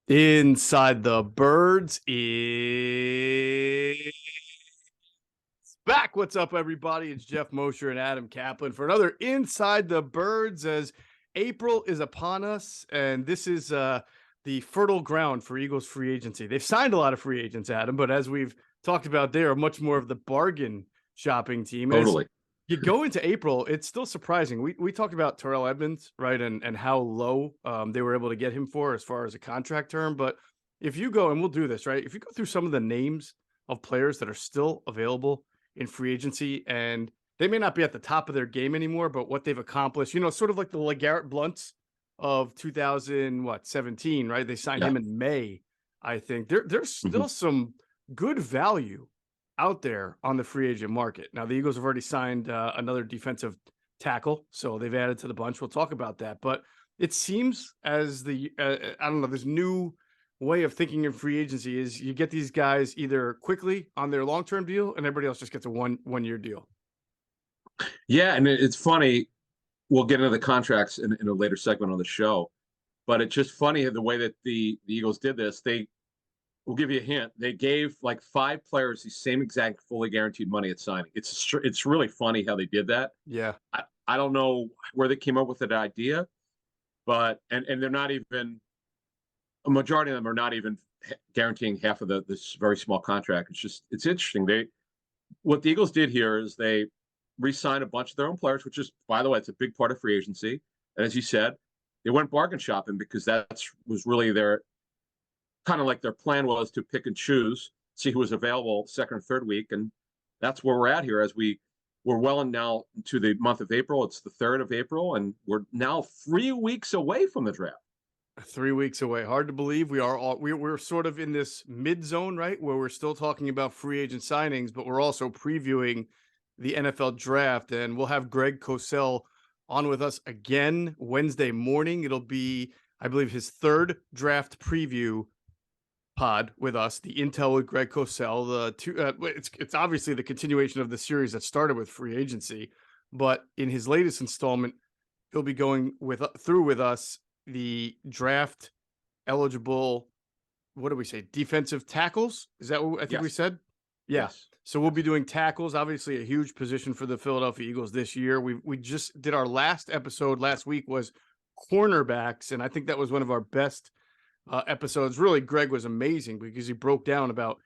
Inside the Birds is back. What's up, everybody? It's Geoff, Mosher, and Adam Caplan for another Inside the Birds as April is upon us, and this is the fertile ground for Eagles free agency. They've signed a lot of free agents, Adam, but as we've talked about, they are much more of the bargain shopping team. As Totally. you go into April, it's still surprising. We talked about Terrell Edmonds, right, and how low they were able to get him for as far as a contract term. But if you go, and we'll do this, right? If you go through some of the names of players that are still available in free agency, and they may not be at the top of their game anymore, but what they've accomplished, sort of like the LeGarrette Blunts of 2017, right? They signed Yeah. him in May, I think. There's Mhm. still some good value out there on the free agent market. Now, the Eagles have already signed another defensive tackle, so they've added to the bunch. We'll talk about that. But it seems as I don't know, this new way of thinking in free agency is you get these guys either quickly on their long-term deal and everybody else just gets a one-year deal. Yeah, and it's funny. We'll get into the contracts in a later segment on the show, but it's just funny the way that the Eagles did this. They will give you a hint. They gave like five players the same exact fully guaranteed money at signing. It's really funny how they did that. Yeah. I don't know where they came up with that idea, but and they're not even a majority of them are not even guaranteeing half of this very small contract. It's interesting. What the Eagles did here is they re-signed a bunch of their own players, which is, by the way, it's a big part of free agency. And as you said, they went bargain shopping because that was really their kind of like their plan was to pick and choose, see who was available second or third week. And that's where we're at here as we're well and now into the month of April. It's the 3rd of April, and we're now 3 weeks away from the draft. 3 weeks away. Hard to believe. We're sort of in this mid zone, right? Where we're still talking about free agent signings, but we're also previewing the NFL draft. And we'll have Greg Cosell on with us again Wednesday morning. It'll be, I believe, his third draft preview pod with us, the Intel with Greg Cosell. It's obviously the continuation of the series that started with free agency, but in his latest installment, he'll be going through with us the draft eligible, what do we say, defensive tackles? Is that what I think we Yes. said? Yeah. Yes. So we'll be doing tackles, obviously a huge position for the Philadelphia Eagles this year. We just did our last episode last week was cornerbacks, and I think that was one of our best episodes. Really, Greg was amazing because he broke down about,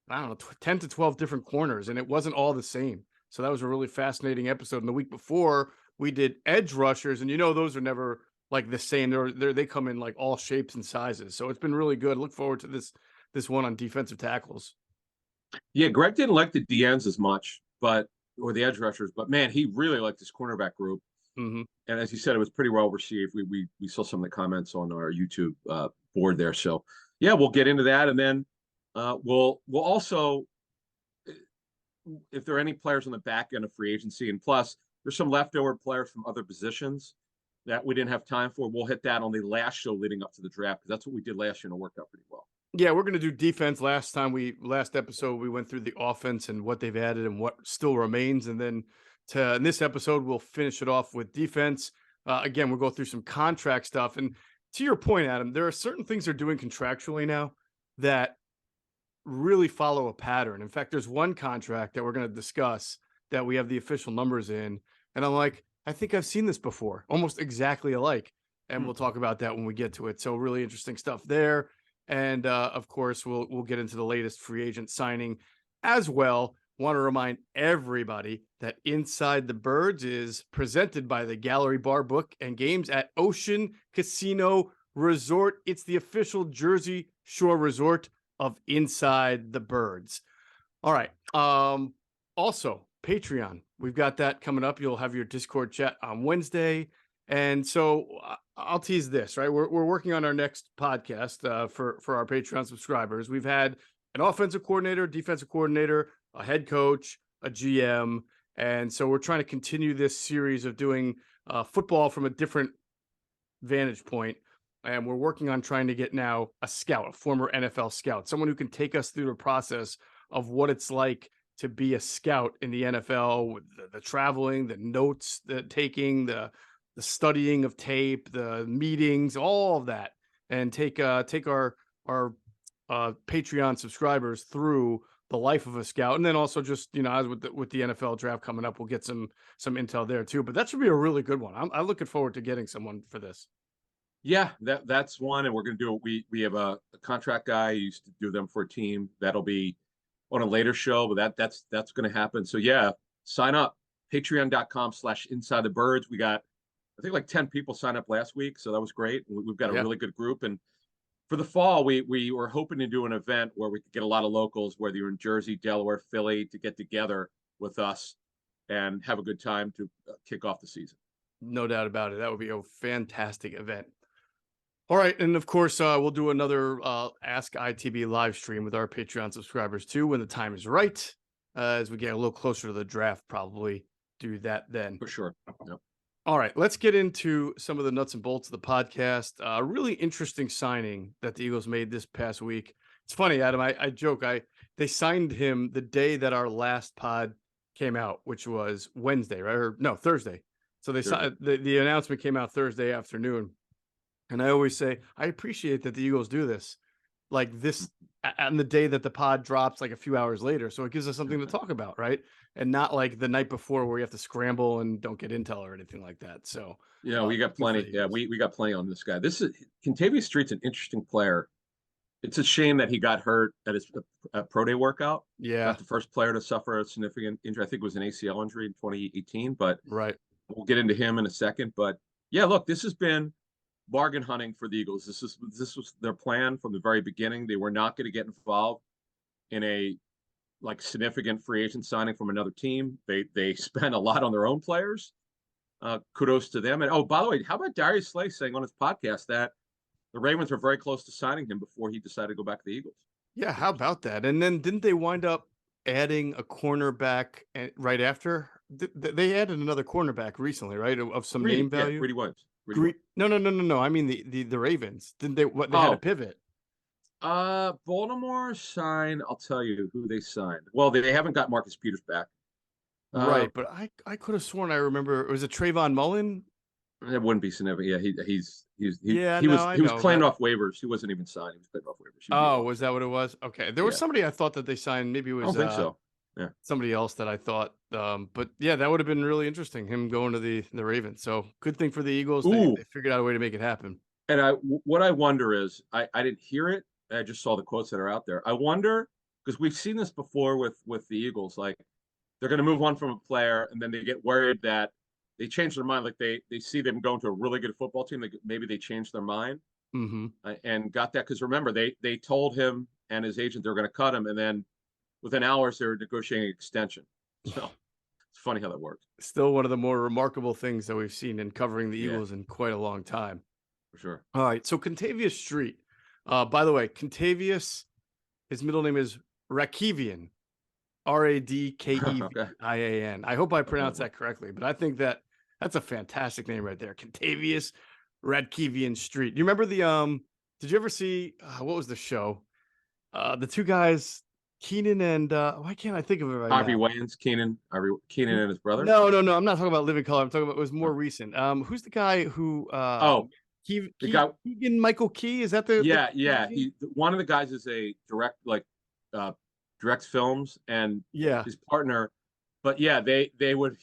I don't know, 10 to 12 different corners, and it wasn't all the same. So that was a really fascinating episode. And the week before, we did edge rushers, and those are never like the same. They come in like all shapes and sizes. So it's been really good. Look forward to this one on defensive tackles. Yeah, Greg didn't like the DNs as much, or the edge rushers, but man, he really liked this cornerback group. Mm-hmm. And as you said, it was pretty well received. We saw some of the comments on our YouTube board there. So yeah, we'll get into that, and then we'll also, if there are any players on the back end of free agency, and plus there's some leftover players from other positions that we didn't have time for. We'll hit that on the last show leading up to the draft because that's what we did last year and it worked out pretty well. Yeah, we're going to do defense. Last episode, we went through the offense and what they've added and what still remains. And then in this episode, we'll finish it off with defense. Again, we'll go through some contract stuff. And to your point, Adam, there are certain things they're doing contractually now that really follow a pattern. In fact, there's one contract that we're going to discuss that we have the official numbers in. And I'm like, I think I've seen this before, almost exactly alike. And we'll talk about that when we get to it. So really interesting stuff there. And of course, we'll get into the latest free agent signing as well. Want to remind everybody that Inside the Birds is presented by the Gallery Bar Book and Games at Ocean Casino Resort. It's the official Jersey Shore resort of Inside the Birds. All right. Also, Patreon. We've got that coming up. You'll have your Discord chat on Wednesday. And so I'll tease this, right? We're working on our next podcast for our Patreon subscribers. We've had an offensive coordinator, defensive coordinator, a head coach, a GM. And so we're trying to continue this series of doing football from a different vantage point. And we're working on trying to get now a scout, a former NFL scout, someone who can take us through the process of what it's like to be a scout in the NFL, with the traveling, the notes, the taking, the studying of tape, the meetings, all of that, and take our Patreon subscribers through the life of a scout, and then also just as with the NFL draft coming up, we'll get some intel there too. But that should be a really good one. I'm looking forward to getting someone for this. Yeah, that's one, and we're going to do it. We have a contract guy who used to do them for a team. That'll be on a later show, but that's going to happen. So yeah, sign up, patreon.com/inside the birds. We got, I think, like 10 people signed up last week, so that was great. We've got a really good group, and for the fall, we were hoping to do an event where we could get a lot of locals, whether you're in Jersey, Delaware, Philly, to get together with us and have a good time to kick off the season. No doubt about it. That would be a fantastic event. All right. And of course, we'll do another Ask ITB live stream with our Patreon subscribers too when the time is right. As we get a little closer to the draft, probably do that then. For sure. Yep. All right. Let's get into some of the nuts and bolts of the podcast. A really interesting signing that the Eagles made this past week. It's funny, Adam. I joke. They signed him the day that our last pod came out, which was Wednesday, right? Or no, Thursday. So they signed, the announcement came out Thursday afternoon. And I always say, I appreciate that the Eagles do this like this on the day that the pod drops, like a few hours later. So it gives us something to talk about, right? And not like the night before where you have to scramble and don't get intel or anything like that. So yeah, we got plenty. Yeah, we got plenty on this guy. This is Kentavius Street's an interesting player. It's a shame that he got hurt at his pro day workout. Yeah, not the first player to suffer a significant injury. I think it was an ACL injury in 2018, but right. We'll get into him in a second. But yeah, look, this has been bargain hunting for the Eagles. This was their plan from the very beginning. They were not going to get involved in a significant free agent signing from another team. They spent a lot on their own players. Kudos to them. And oh, by the way, how about Darius Slay saying on his podcast that the Ravens were very close to signing him before he decided to go back to the Eagles? Yeah, how about that? And then didn't they wind up adding a cornerback right after? They added another cornerback recently, right? Of some name value. Yeah, Greedy Williams. No. I mean the Ravens. Didn't they? They had a pivot. Baltimore signed. I'll tell you who they signed. Well, they haven't got Marcus Peters back. Right, but I could have sworn I remember. Was it Trayvon Mullen? It wouldn't be significant. Yeah, he was playing off waivers. He wasn't even signed. He was playing off waivers. Was that what it was? Okay, there was somebody I thought that they signed. Maybe it was. I don't think so. Yeah, somebody else that I thought. But yeah, that would have been really interesting. Him going to the Ravens. So good thing for the Eagles. They figured out a way to make it happen. And what I wonder is, I didn't hear it. I just saw the quotes that are out there. I wonder, because we've seen this before with the Eagles, like they're going to move on from a player and then they get worried that they change their mind. Like they see them going to a really good football team. Maybe they changed their mind and got that. Because remember, they told him and his agent they're going to cut him. And then within hours, they were negotiating an extension. So it's funny how that works. Still one of the more remarkable things that we've seen in covering the Eagles in quite a long time. For sure. All right. So Kentavius Street. By the way, Kentavius, his middle name is Radkevian, Radkevian. I hope I pronounced that correctly, but I think that's a fantastic name right there. Kentavius Radkevian Street. You remember did you ever see, what was the show? The two guys, Keenan and, why can't I think of it right now? Harvey Wayans, Keenan and his brother? No. I'm not talking about Living Color. I'm talking about, it was more recent. Who's the guy who, Keegan Michael Key, is that the one of the guys is a directs films, and his partner, but they would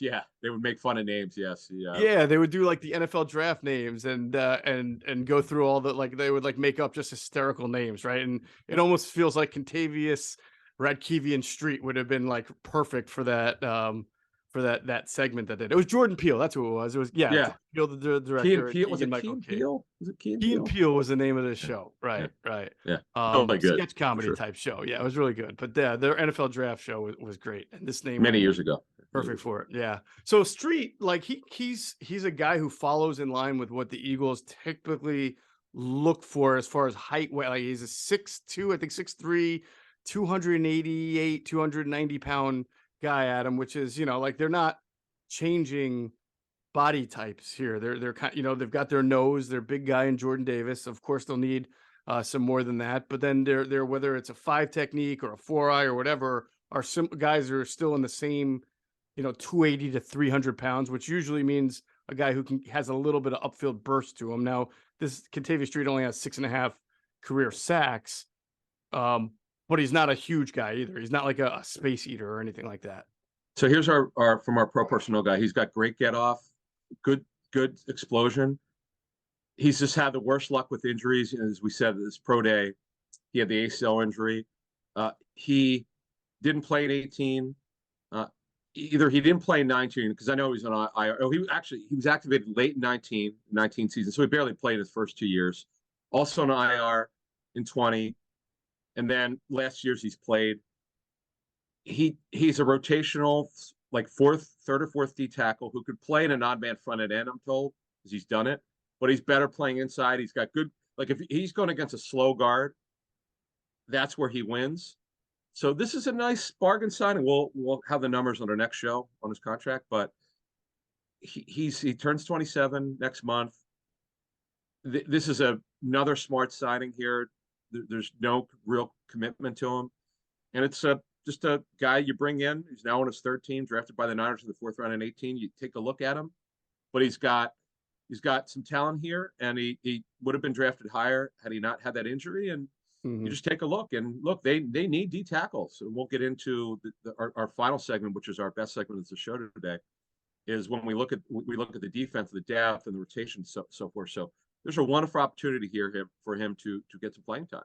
make fun of names. They would do like the NFL draft names and go through all the, like they would make up just hysterical names, right? And it almost feels like Kentavius Radkevian Street would have been like perfect for that for that segment that did. It was Jordan Peele. That's who it was. It was Peele, the director. Was it Key and Peele? Was it Key and Peele? Peele was the name of the show. Right. Yeah. Good. Sketch comedy type show. Yeah, it was really good. But their NFL draft show was great. And this name many years ago. Perfect for it. Yeah. So Street, like he's a guy who follows in line with what the Eagles typically look for as far as height. Like he's a 6'2", I think 6'3", 288, 290 pound guy, Adam, which is, like they're not changing body types here. They're kind, they've got their nose, their big guy in Jordan Davis. Of course, they'll need some more than that. But then they're whether it's a 5 technique or a 4-eye or whatever, are some guys are still in the same, 280 to 300 pounds, which usually means a guy who has a little bit of upfield burst to him. Now, this Kentavius Street only has 6.5 career sacks. But he's not a huge guy either. He's not like a space eater or anything like that. So here's our from our pro personnel guy. He's got great get off, good explosion. He's just had the worst luck with injuries. As we said, this pro day, he had the ACL injury. He didn't play in 18. Either he didn't play in 19 because I know he was on IR. Oh, he was activated late in 19 season, so he barely played his first 2 years. Also on IR in 20, and then last year's he's played. He's a rotational like third or fourth D tackle who could play in an odd man front end. I'm told because he's done it, but he's better playing inside. He's got good like if he's going against a slow guard, that's where he wins. So this is a nice bargain signing. We'll have the numbers on our next show on his contract, but he turns 27 next month. This is another smart signing here. There's no real commitment to him, and it's just a guy you bring in. He's now on his third team, drafted by the Niners in the 4th round in 18. You take a look at him, but he's got some talent here, and he would have been drafted higher had he not had that injury. And you just take a look, and look, they need D tackles. And we'll get into our final segment, which is our best segment of the show today, is when we look at the defense, the depth, and the rotation, so forth. So there's a wonderful opportunity here for him to get some playing time.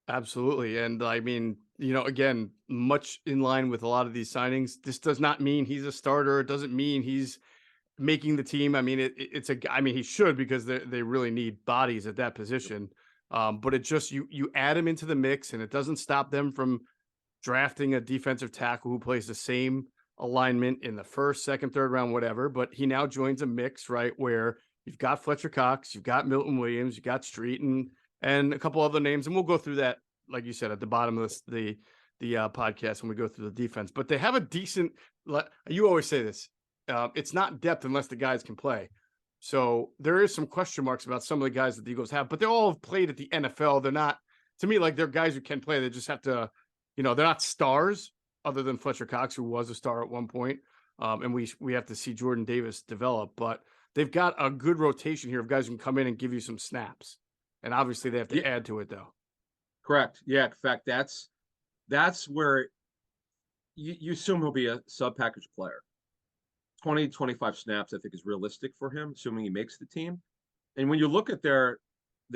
Absolutely. And I mean, again, much in line with a lot of these signings, this does not mean he's a starter. It doesn't mean he's making the team. I mean, he should, because they really need bodies at that position. But it just, you add him into the mix, and it doesn't stop them from drafting a defensive tackle who plays the same alignment in the 1st, 2nd, 3rd round, whatever. But he now joins a mix, right, where you've got Fletcher Cox, you've got Milton Williams, you got Street, and a couple other names, and we'll go through that, like you said, at the bottom of the podcast when we go through the defense. But they have a decent. You always say this. It's not depth unless the guys can play. So there is some question marks about some of the guys that the Eagles have, but they all have played at the NFL. They're not, to me, like, they're guys who can play. They just have to, they're not stars other than Fletcher Cox, who was a star at one point. And we have to see Jordan Davis develop, but they've got a good rotation here of guys who can come in and give you some snaps. And obviously they have to add to it, though. Correct. Yeah. In fact, that's where you assume he'll be a sub-package player. 20, 25 snaps, I think, is realistic for him, assuming he makes the team. And when you look at their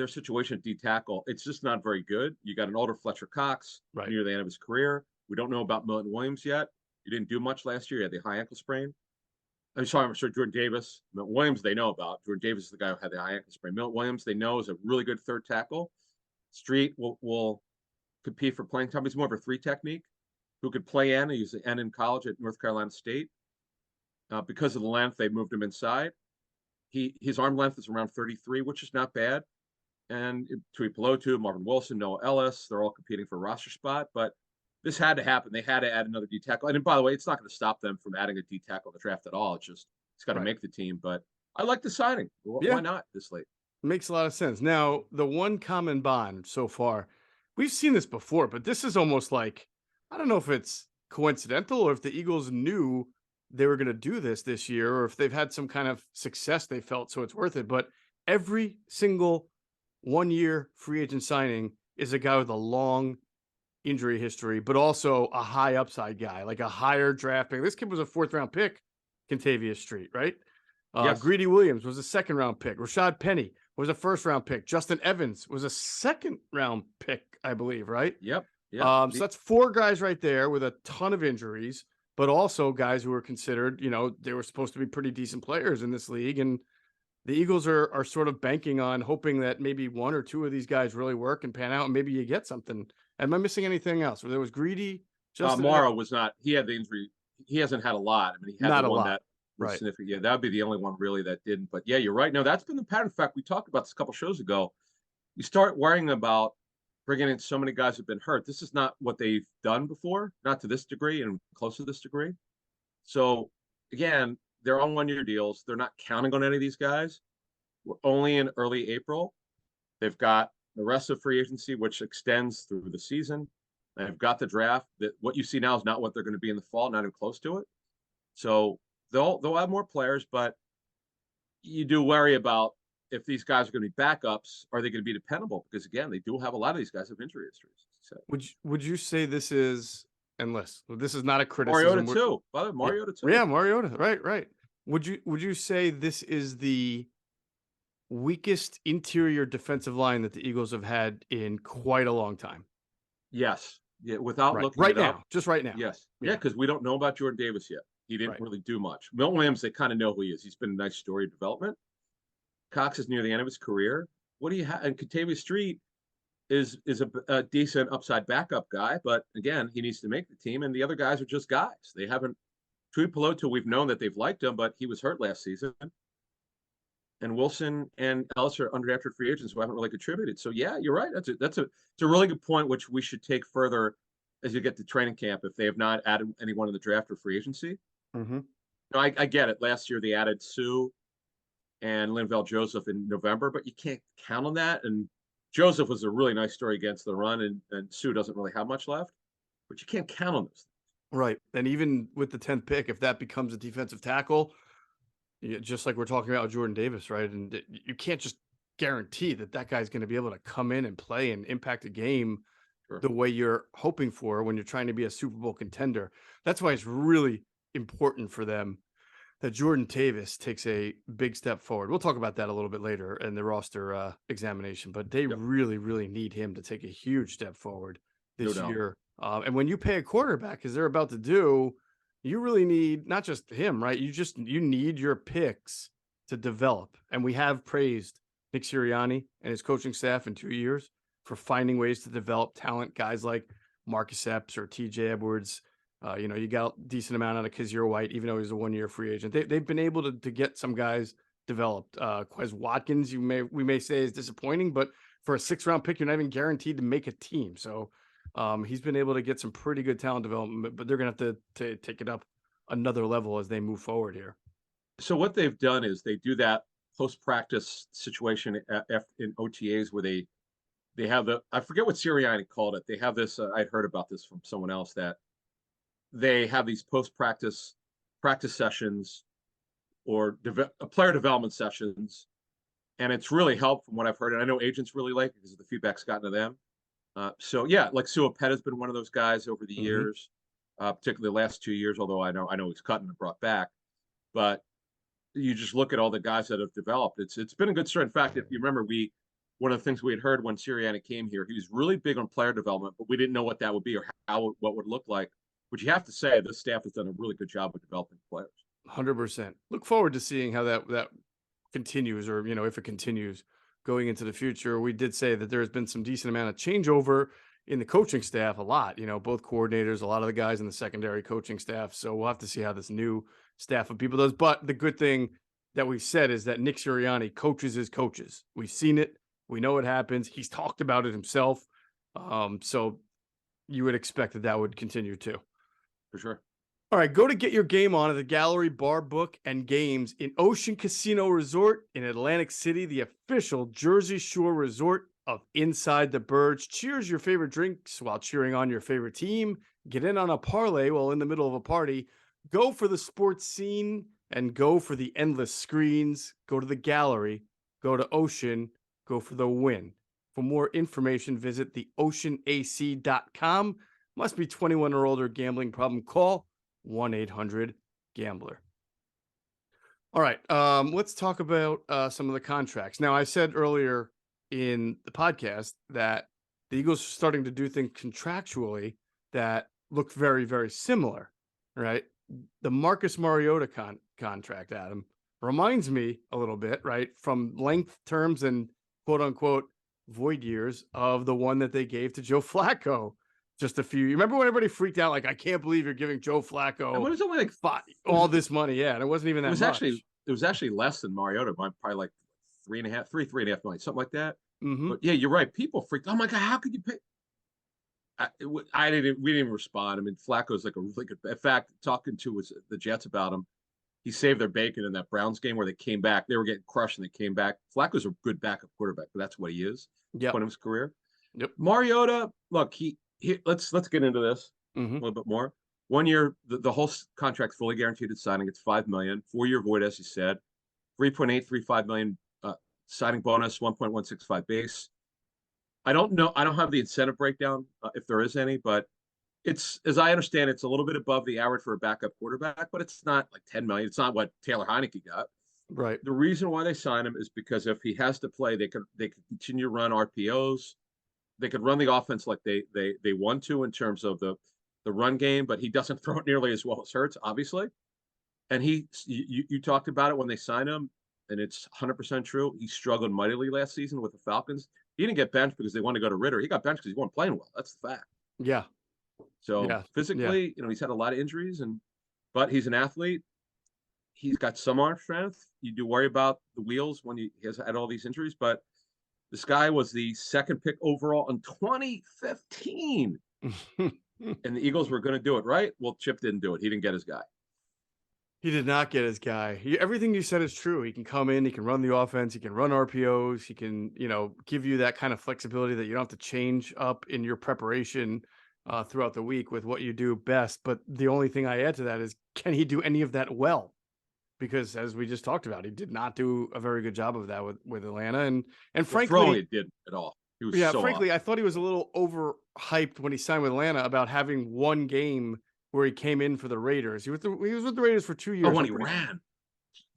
situation at D tackle, it's just not very good. You got an older Fletcher Cox near the end of his career. We don't know about Milton Williams yet. He didn't do much last year. He had the high ankle sprain. I'm sorry, Jordan Davis. Milton Williams, they know about. Jordan Davis is the guy who had the high ankle sprain. Milton Williams, they know, is a really good third tackle. Street will compete for playing time. He's more of a 3 technique who could play N. He used the N in college at North Carolina State. Because of the length, they moved him inside. His arm length is around 33, which is not bad. And Tui Pelotu, Marvin Wilson, Noah Ellis, they're all competing for a roster spot. But this had to happen. They had to add another D tackle. And by the way, it's not going to stop them from adding a D tackle to the draft at all. It's got to make the team. But I like the signing. Why not this late? Makes a lot of sense. Now, the one common bond so far, we've seen this before, but this is almost like, I don't know if it's coincidental or if the Eagles knew they were going to do this year, or if they've had some kind of success they felt so it's worth it. But every single 1-year free agent signing is a guy with a long injury history, but also a high upside guy, like a higher draft pick. This kid was a 4th round pick, Kentavius Street, right? Yes. Greedy Williams was a 2nd round pick. Rashad Penny was a 1st round pick. Justin Evans was a 2nd round pick, I believe, right? Yep. So that's 4 guys right there with a ton of injuries, but also guys who were considered, they were supposed to be pretty decent players in this league. And the Eagles are sort of banking on hoping that maybe 1 or 2 of these guys really work and pan out, and maybe you get something. Am I missing anything else? There was Greedy. Morrow was not. He had the injury. He hasn't had a lot. I mean, he had not the a one lot. that was Right. significant. Yeah, that would be the only one really that didn't. But yeah, you're right. No, that's been the pattern. In fact, we talked about this a couple shows ago. You start worrying about bringing in so many guys who've been hurt. This is not what they've done before, not to this degree and close to this degree. So again, they're on 1-year deals. They're not counting on any of these guys. We're only in early April. They've got the rest of free agency, which extends through the season. They've got the draft. That what you see now is not what they're going to be in the fall, not even close to it. So they'll have more players, but you do worry about if these guys are going to be backups, are they going to be dependable? Because again, they do have a lot of these guys have injury histories. So. Would you say this is, unless this is not a Mariota criticism? too. By the way, Mariota too. Yeah, Mariota. Right. Would you say this is the weakest interior defensive line that the Eagles have had in quite a long time? Yes. Yeah. Without looking right it up. now, just right now. Yes. Yeah, because we don't know about Jordan Davis yet. He didn't really do much. Milton Williams, they kind of know who he is. He's been a nice story of development. Cox is near the end of his career. What do you have? And Kentavius Street is a decent upside backup guy, but again, he needs to make the team. And the other guys are just guys. They haven't. Tui Peloto, we've known that they've liked him, but he was hurt last season. And Wilson and Ellis are undrafted free agents who haven't really contributed. So yeah, you're right. It's a really good point, which we should take further as you get to training camp if they have not added anyone in the draft or free agency. Mm-hmm. No, I get it. Last year they added Sue and Linval Joseph in November, but you can't count on that. And Joseph was a really nice story against the run, and Sue doesn't really have much left, but you can't count on those. Right. And even with the 10th pick, if that becomes a defensive tackle, just like we're talking about Jordan Davis, right? And you can't just guarantee that guy's going to be able to come in and play and impact a game the way you're hoping for when you're trying to be a Super Bowl contender. That's why it's really important for them that Jordan Davis takes a big step forward. We'll talk about that a little bit later in the roster examination, but they really, really need him to take a huge step forward this year. And when you pay a quarterback, as they're about to do, you really need not just him, right? You need your picks to develop. And we have praised Nick Sirianni and his coaching staff in 2 years for finding ways to develop talent, guys like Marcus Epps or TJ Edwards. You got a decent amount out of Kazir White, even though he's a 1-year free agent. They've been able to get some guys developed. Quez Watkins, we may say is disappointing, but for a 6th-round pick, you're not even guaranteed to make a team. So he's been able to get some pretty good talent development, but they're going to have to take it up another level as they move forward here. So what they've done is they do that post-practice situation in OTAs where they have I forget what Sirianni called it. They have this, I'd heard about this from someone else, that they have these post-practice practice sessions or player development sessions. And it's really helped from what I've heard. And I know agents really like it because the feedback's gotten to them. So yeah, like Sua Pet has been one of those guys over the years, particularly the last 2 years, although I know he's cut and brought back, but you just look at all the guys that have developed. It's been a good story. In fact, if you remember, one of the things we had heard when Sirianni came here, he was really big on player development, but we didn't know what that would be or what would look like. But you have to say this staff has done a really good job of developing players. 100%. Look forward to seeing how that continues, or if it continues going into the future. We did say that there has been some decent amount of changeover in the coaching staff, a lot, both coordinators, a lot of the guys in the secondary coaching staff. So we'll have to see how this new staff of people does. But the good thing that we've said is that Nick Sirianni coaches his coaches. We've seen it. We know it happens. He's talked about it himself. So you would expect that would continue too. For sure. All right, go to get your game on at the Gallery Bar, Book, and Games in Ocean Casino Resort in Atlantic City, the official Jersey Shore resort of Inside the Birds. Cheers your favorite drinks while cheering on your favorite team. Get in on a parlay while in the middle of a party. Go for the sports scene and go for the endless screens. Go to the Gallery. Go to Ocean. Go for the win. For more information, visit theoceanac.com. Must be 21 or older. Gambling problem? Call 1-800-GAMBLER. All right, let's talk about some of the contracts. Now, I said earlier in the podcast that the Eagles are starting to do things contractually that look very, very similar, right? The Marcus Mariota contract, Adam, reminds me a little bit, right, from length terms and quote-unquote void years of the one that they gave to Joe Flacco. You remember when everybody freaked out, like, I can't believe you're giving Joe Flacco all this money. Yeah, and it wasn't even that much. It was actually less than Mariota, probably like $3.5 million, something like that. But yeah, you're right. People freaked. Oh my God, how could you pay? We didn't even respond. I mean, Flacco's like a really good. In fact, talking to the Jets about him, he saved their bacon in that Browns game where they came back. They were getting crushed and they came back. Flacco's a good backup quarterback, but that's what he is. Yeah, point of his career. Yep. Mariota, look, let's get into this a little bit more. 1 year, the whole contract's fully guaranteed at signing. It's $5 million, 4-year void, as you said, 3.835 million signing bonus, 1.165 base. I don't know. I don't have the incentive breakdown if there is any, but it's, as I understand, it's a little bit above the average for a backup quarterback, but it's not like 10 million. It's not what Taylor Heineke got. Right. The reason why they sign him is because if he has to play, they could continue to run RPOs. They could run the offense like they want to in terms of the run game, but he doesn't throw it nearly as well as Hurts, obviously. And you talked about it when they signed him, and it's 100% true. He struggled mightily last season with the Falcons. He didn't get benched because they wanted to go to Ritter. He got benched because he wasn't playing well. That's the fact. Yeah. So Yeah. physically, he's had a lot of injuries, but he's an athlete. He's got some arm strength. You do worry about the wheels when he has had all these injuries, but this guy was the second pick overall in 2015. And the Eagles were going to do it, right? Well, Chip didn't do it. He didn't get his guy. He did not get his guy. Everything you said is true. He can come in, he can run the offense, he can run RPOs, he can, give you that kind of flexibility that you don't have to change up in your preparation throughout the week with what you do best. But the only thing I add to that is, can he do any of that well? Because as we just talked about, he did not do a very good job of that with Atlanta. And frankly, throwing it didn't at all. He was frankly, I thought he was a little overhyped when he signed with Atlanta about having one game where he came in for the Raiders. He was with the Raiders for 2 years. Oh, when he ran.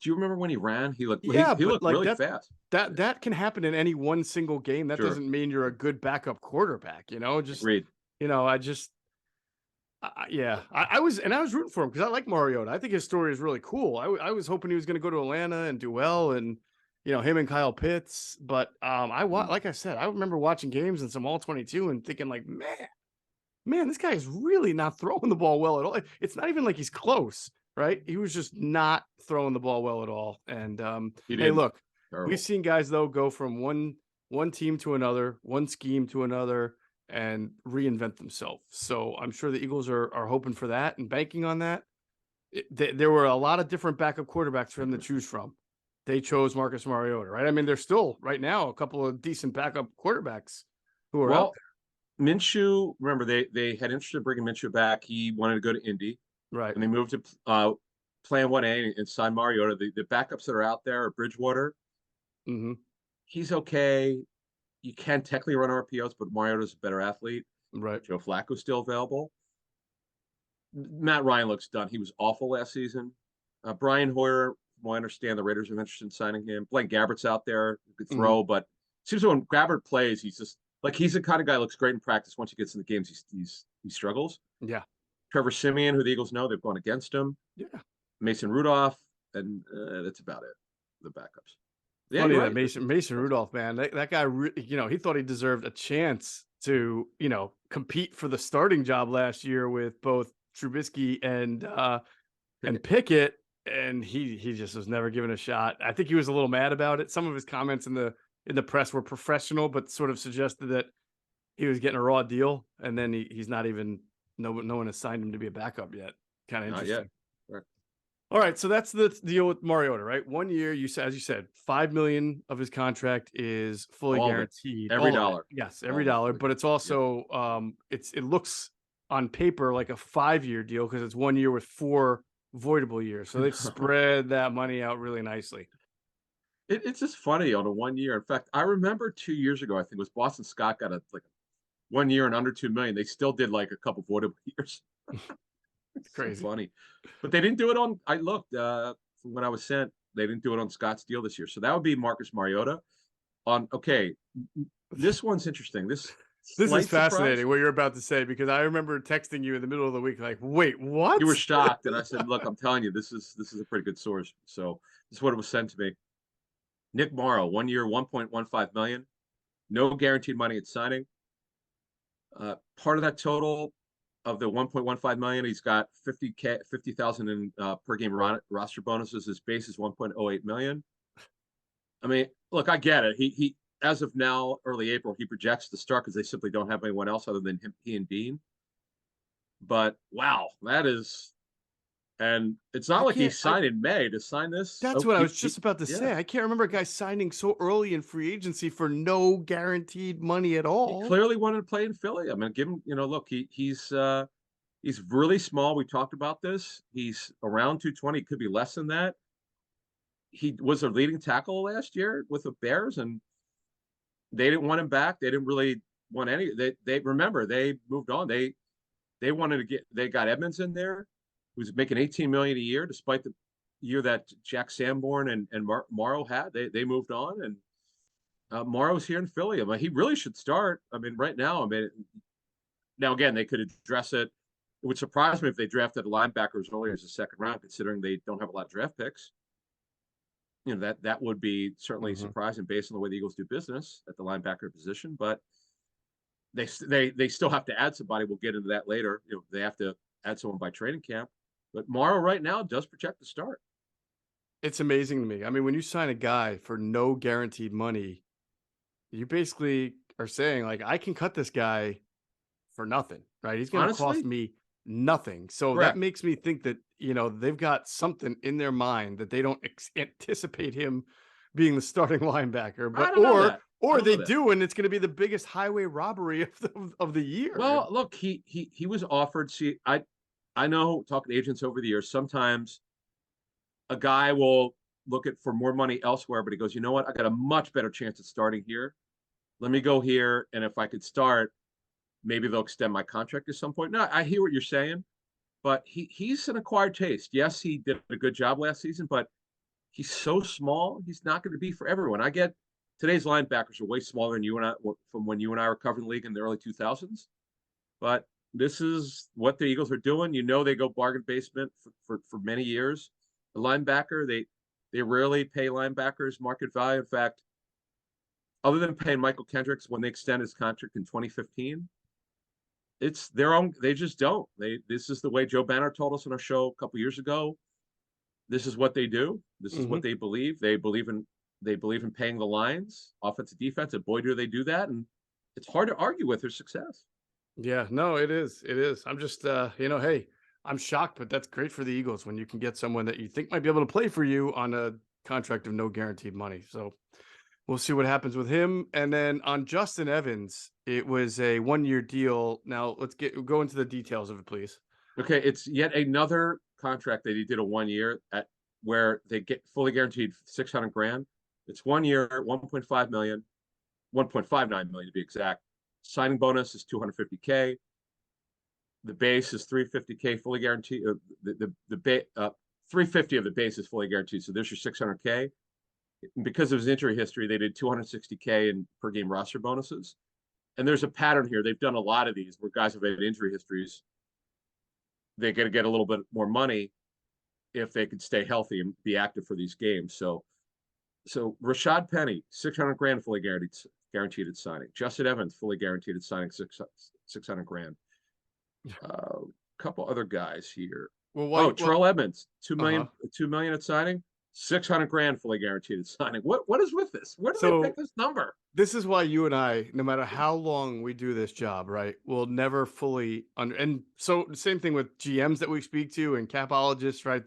Do you remember when he ran? He looked he looked like really fast. That can happen in any one single game. That doesn't mean you're a good backup quarterback, just Agreed. I was rooting for him because I like Mariota. I think his story is really cool. I was hoping he was going to go to Atlanta and do well, and him and Kyle Pitts. But like I said, I remember watching games in some All-22 and thinking like, man, this guy is really not throwing the ball well at all. It's not even like he's close, right? He was just not throwing the ball well at all. And hey, look, we've seen guys though go from one team to another, one scheme to another, and reinvent themselves. So I'm sure the Eagles are hoping for that and banking on that. There were a lot of different backup quarterbacks for them to choose from. They chose Marcus Mariota, right? I mean, there's still right now a couple of decent backup quarterbacks who are out there. Minshew, remember they had interest in bringing Minshew back. He wanted to go to Indy, right? And they moved to Plan 1A and signed Mariota. The backups that are out there are Bridgewater. Mm-hmm. He's okay. You can technically run RPOs, but Mariota's a better athlete. Right. Joe Flacco's still available. Matt Ryan looks done. He was awful last season. Brian Hoyer, from what I understand, the Raiders are interested in signing him. Blaine Gabbert's out there, who could throw, but it seems when Gabbert plays, he's the kind of guy who looks great in practice. Once he gets in the games, he struggles. Yeah. Trevor Siemian, who the Eagles know, they've gone against him. Yeah. Mason Rudolph, and that's about it. The backups. Yeah, funny that Mason Rudolph, man, that guy, he thought he deserved a chance to, compete for the starting job last year with both Trubisky and Pickett, and he just was never given a shot. I think he was a little mad about it. Some of his comments in the press were professional, but sort of suggested that he was getting a raw deal, and then he's not even no one has signed him to be a backup yet. Kind of interesting. Not yet. Right. All right, so that's the deal with Mariota, right? 1 year, as you said, $5 million of his contract is fully guaranteed. Every dollar. Yes, every dollar. But it's also it looks on paper like a 5-year deal because it's 1 year with 4 voidable years. So they've spread that money out really nicely. It's just funny on a 1 year. In fact, I remember 2 years ago, I think it was Boston Scott got 1 year and under $2 million. They still did a couple voidable years. It's crazy. So funny. But they didn't do it on, I looked from when I was sent, they didn't do it on Scott's deal this year. So that would be Marcus Mariota. This one's interesting. This is fascinating what you're about to say, because I remember texting you in the middle of the week, like, wait, what? You were shocked. And I said, look, I'm telling you, this is a pretty good source. So this is what it was sent to me. Nic Morrow, 1 year, $1.15 million. No guaranteed money at signing. Part of that total of the 1.15 million, he's got 50,000 in per game roster bonuses. His base is 1.08 million. I mean, look, I get it. He as of now, early April, he projects to start because they simply don't have anyone else other than he and Dean. But wow, that is, and it's not like he signed in May to sign this. That's what I was just about to say. I can't remember a guy signing so early in free agency for no guaranteed money at all. He clearly wanted to play in Philly. I mean, give him, look, he's really small. We talked about this. He's around 220. Could be less than that. he was their leading tackle last year with the Bears, and they didn't want him back. They didn't really want any. They remember they moved on. They wanted to they got Edmonds in there, who's making $18 million a year, despite the year that Jack Sanborn and Morrow had. They moved on, and Morrow's here in Philly. I mean, he really should start. I mean, right now. I mean, now again, they could address it. It would surprise me if they drafted a linebacker as early as the second round, considering they don't have a lot of draft picks. You know, that would be certainly surprising based on the way the Eagles do business at the linebacker position. But they still have to add somebody. We'll get into that later. You know, they have to add someone by training camp. But Morrow right now does project to start. It's amazing to me. I mean, when you sign a guy for no guaranteed money, you basically are saying, like, I can cut this guy for nothing, right? He's going to cost me nothing. So correct. That makes me think that, you know, they've got something in their mind that they don't anticipate him being the starting linebacker, but or they do, and it's going to be the biggest highway robbery of the year. Well, look, he was offered. See, I know, talking to agents over the years, sometimes a guy will look at for more money elsewhere, but he goes, you know what? I got a much better chance at starting here. Let me go here, and if I could start, maybe they'll extend my contract at some point. No, I hear what you're saying, but he's an acquired taste. Yes, he did a good job last season, but he's so small. He's not going to be for everyone. I get today's linebackers are way smaller than you and I from when you and I were covering the league in the early 2000s. But this is what the Eagles are doing. You know, they go bargain basement for many years. The linebacker, they rarely pay linebackers market value. In fact, other than paying Michael Kendricks when they extend his contract in 2015, it's their own. They just don't. This is the way Joe Banner told us on our show a couple years ago. This is what they do. This is what they believe. They believe in paying the lines, offensive, defense, and boy, do they do that. And it's hard to argue with their success. Yeah, no, it is. It is. I'm just, you know, hey, I'm shocked, but that's great for the Eagles when you can get someone that you think might be able to play for you on a contract of no guaranteed money. So we'll see what happens with him. And then on Justin Evans, it was a 1-year deal. Now let's go into the details of it, please. Okay, it's yet another contract that he did a 1 year at where they get fully guaranteed $600,000. It's 1 year, 1.5 million, 1.59 million to be exact. Signing bonus is $250K. The base is $350K fully guaranteed. The 350 of the base is fully guaranteed. So there's your $600K. Because of his injury history, they did $260K in per game roster bonuses. And there's a pattern here. They've done a lot of these where guys have had injury histories. They're going to get a little bit more money if they could stay healthy and be active for these games. So Rashad Penny, $600,000 fully guaranteed at signing. Justin Evans, fully guaranteed at signing, $600,000. A couple other guys here. Terrell Edmonds, $2 million at signing, $600,000 fully guaranteed at signing. What is with this? Where do they pick this number? This is why you and I, no matter how long we do this job, right, will never fully and so the same thing with GMs that we speak to and capologists, right?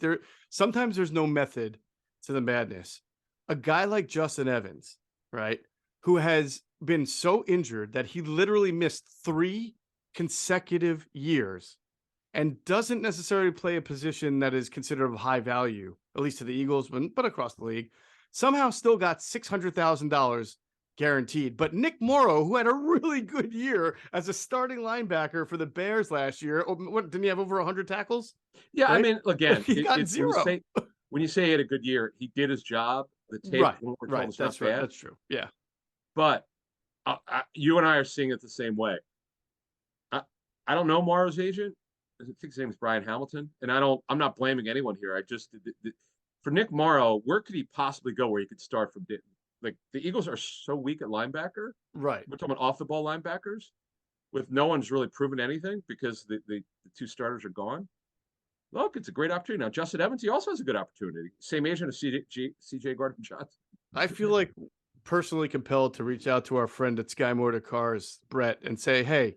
Sometimes there's no method to the madness. A guy like Justin Evans, right, who has been so injured that he literally missed 3 consecutive years and doesn't necessarily play a position that is considered of high value, at least to the Eagles, but across the league, somehow still got $600,000 guaranteed. But Nic Morrow, who had a really good year as a starting linebacker for the Bears last year, didn't he have over 100 tackles? Yeah, right? I mean, again, he got 0. When you say he had a good year, he did his job. The tape, right. That's right. That's true. Yeah, but you and I are seeing it the same way. I don't know Morrow's agent. I think his name is Brian Hamilton, and I'm not blaming anyone here. I just for Nic Morrow, where could he possibly go where he could start from? Like the Eagles are so weak at linebacker. Right. We're talking off the ball linebackers, with no one's really proven anything because the 2 starters are gone. Look, it's a great opportunity. Now, Justin Evans, he also has a good opportunity. Same agent as CJ Gardner-Johnson. I feel like personally compelled to reach out to our friend at Sky Motor Cars, Brett, and say, hey,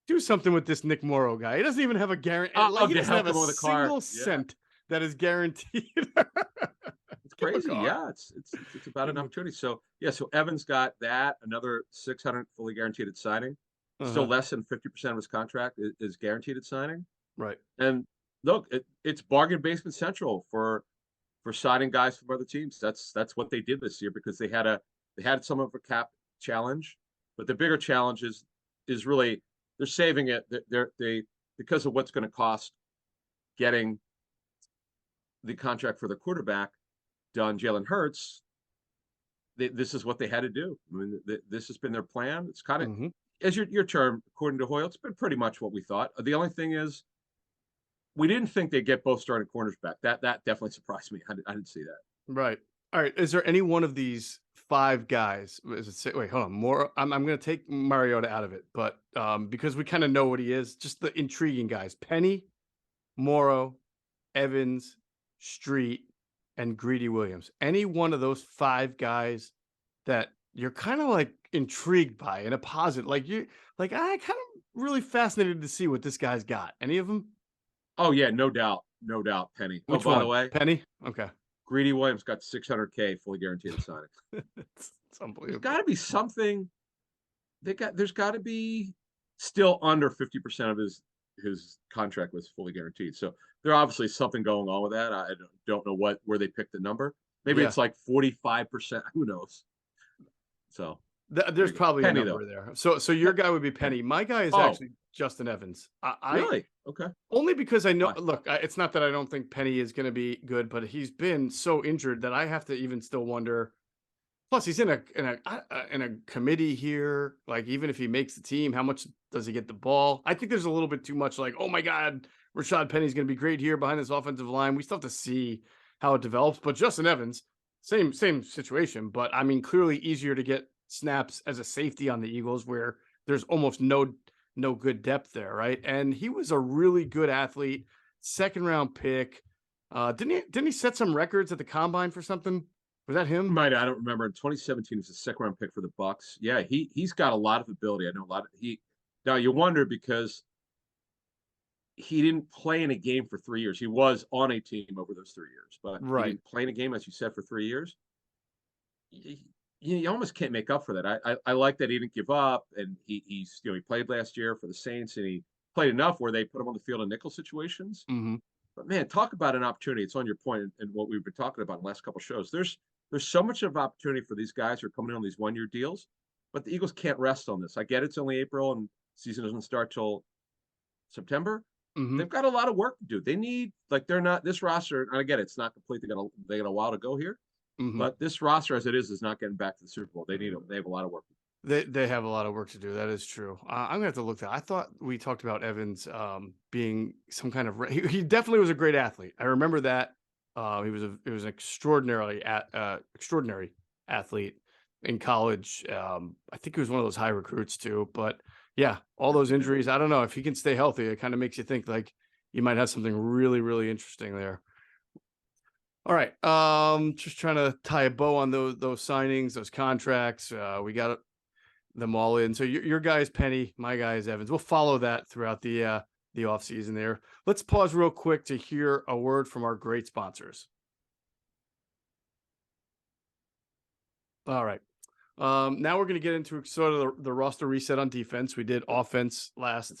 do something with this Nic Morrow guy. He doesn't even have a guarantee. He doesn't have a single cent that is guaranteed. It's crazy. Yeah, it's about an opportunity. So Evans got that, another $600 fully guaranteed at signing. Still less than 50% of his contract is guaranteed at signing. Right. And look, it's bargain basement central for for signing guys from other teams. That's what they did this year because they had some of a cap challenge, but the bigger challenge is really they're saving it. They because of what's going to cost getting the contract for the quarterback done, Jalen Hurts. This is what they had to do. I mean, this has been their plan. It's kind of as your term, according to Hoyle, it's been pretty much what we thought. The only thing is, we didn't think they'd get both starting corners back. That definitely surprised me. I didn't see that. Right. All right. Is there any one of these 5 guys? Wait, hold on. More. I'm going to take Mariota out of it, but because we kind of know what he is, just the intriguing guys: Penny, Morrow, Evans, Street, and Greedy Williams. Any one of those 5 guys that you're kind of like intrigued by in a positive, like I kind of really fascinated to see what this guy's got. Any of them? Oh yeah, no doubt, Penny. Which by one? the way, Penny. Okay. Greedy Williams got $600K fully guaranteed to sign it. It's unbelievable. There's got to be something. There's got to be still under 50% of his contract was fully guaranteed. So there obviously something going on with that. I don't know where they picked the number. Maybe it's like 45%. Who knows? So there's probably Penny, a number there. So your guy would be Penny. My guy is actually Justin Evans. Really? Okay. Only because I know. Look, it's not that I don't think Penny is going to be good, but he's been so injured that I have to even still wonder. Plus, he's in a committee here. Like, even if he makes the team, how much does he get the ball? I think there's a little bit too much. Like, oh my God, Rashad Penny's going to be great here behind this offensive line. We still have to see how it develops. But Justin Evans, same situation. But I mean, clearly easier to get snaps as a safety on the Eagles, where there's almost no good depth there, right? And he was a really good athlete, 2nd round pick. Didn't he set some records at the combine for something? Was that him? I don't remember. In 2017, he was a 2nd round pick for the Bucs. Yeah, he's got a lot of ability. I know a lot of Now you wonder because he didn't play in a game for 3 years. He was on a team over those 3 years, but he didn't play in a game, as you said, for 3 years. You almost can't make up for that. I like that he didn't give up, and he played last year for the Saints, and he played enough where they put him on the field in nickel situations. But man, talk about an opportunity. It's on your point and what we've been talking about in the last couple of shows. There's so much of opportunity for these guys who are coming in on these 1-year deals, but the Eagles can't rest on this. I get it's only April and season doesn't start till September. They've got a lot of work to do. They need, they're not this roster. And I get it, it's not complete. They got a while to go here, but this roster as it is not getting back to the Super Bowl. They have a lot of work. They have a lot of work to do. That is true. I'm gonna have to look that. I thought we talked about Evans being some kind of. He definitely was a great athlete. I remember that. He was an extraordinary athlete in college. I think he was one of those high recruits too. But yeah, all those injuries. I don't know if he can stay healthy. It kind of makes you think like you might have something really, really interesting there. All right. Just trying to tie a bow on those signings, those contracts. We got them all in. So your guy is Penny, my guy is Evans. We'll follow that throughout the off season there. Let's pause real quick to hear a word from our great sponsors. All right. Now we're going to get into sort of the roster reset on defense. We did offense last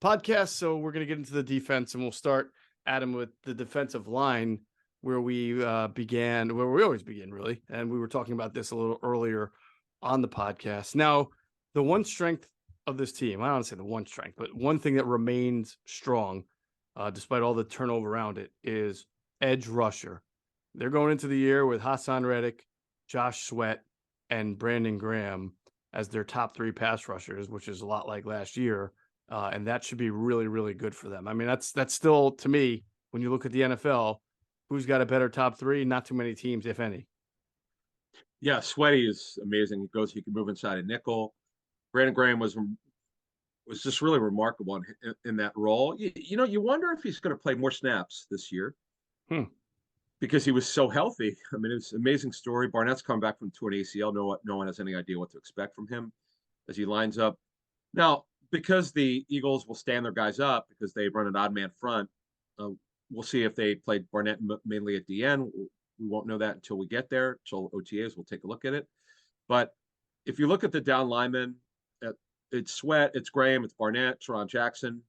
podcast, so we're going to get into the defense, and we'll start, Adam, with the defensive line where we began, where we always begin, really. And we were talking about this a little earlier on the podcast. Now, the one strength of this team, I don't want to say the one strength, but one thing that remains strong, despite all the turnover around it, is edge rusher. They're going into the year with Hassan Reddick, Josh Sweat, and Brandon Graham as their top 3 pass rushers, which is a lot like last year. And that should be really, really good for them. I mean, that's still, to me, when you look at the NFL, who's got a better top 3? Not too many teams, if any. Yeah, Sweaty is amazing. He can move inside a nickel. Brandon Graham was just really remarkable in that role. You wonder if he's going to play more snaps this year because he was so healthy. I mean, it's an amazing story. Barnett's come back from torn ACL. No one has any idea what to expect from him as he lines up. Now, because the Eagles will stand their guys up because they run an odd man front, we'll see if they played Barnett mainly at DN. We won't know that until we get there, until OTAs. We'll take a look at it. But if you look at the down linemen, it's Sweat, it's Graham, it's Barnett, Teron Jackson,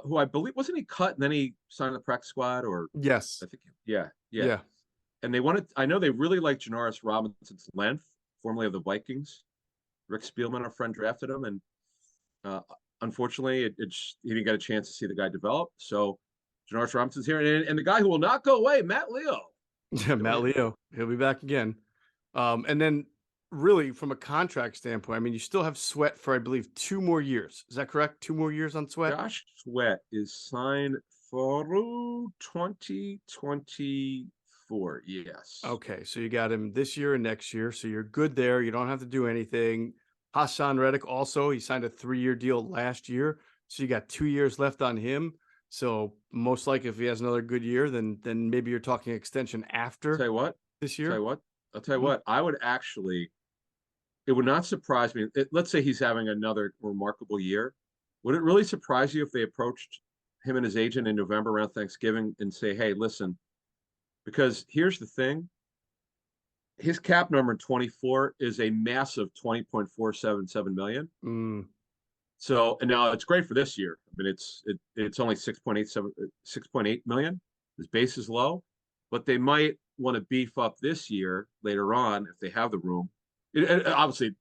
who I believe, wasn't he cut and then he signed the practice squad? Or yes, I think, yeah. and I know they really like Janoris Robinson's length, formerly of the Vikings. Rick Spielman, our friend, drafted him, and unfortunately, he didn't get a chance to see the guy develop. So Janoris Robinson's here, and the guy who will not go away, Matt Leo. Yeah, Matt Leo, he'll be back again. And then really from a contract standpoint, I mean, you still have Sweat for, I believe, 2 more years. Is that correct? 2 more years on Sweat? Josh Sweat is signed for 2024. Yes. Okay, so you got him this year and next year, so you're good there. You don't have to do anything. Hassan Reddick also, he signed a 3-year deal last year, so you got 2 years left on him. So most likely, if he has another good year, then maybe you're talking extension after Tell you what, this year. I'll tell you what, I would actually, it would not surprise me. Let's say he's having another remarkable year. Would it really surprise you if they approached him and his agent in November around Thanksgiving and say, hey, listen, because here's the thing. His cap number in 24 is a massive 20.477 million. So, and now it's great for this year. I mean, it's only 6.8 million. His base is low, but they might want to beef up this year later on if they have the room. Obviously,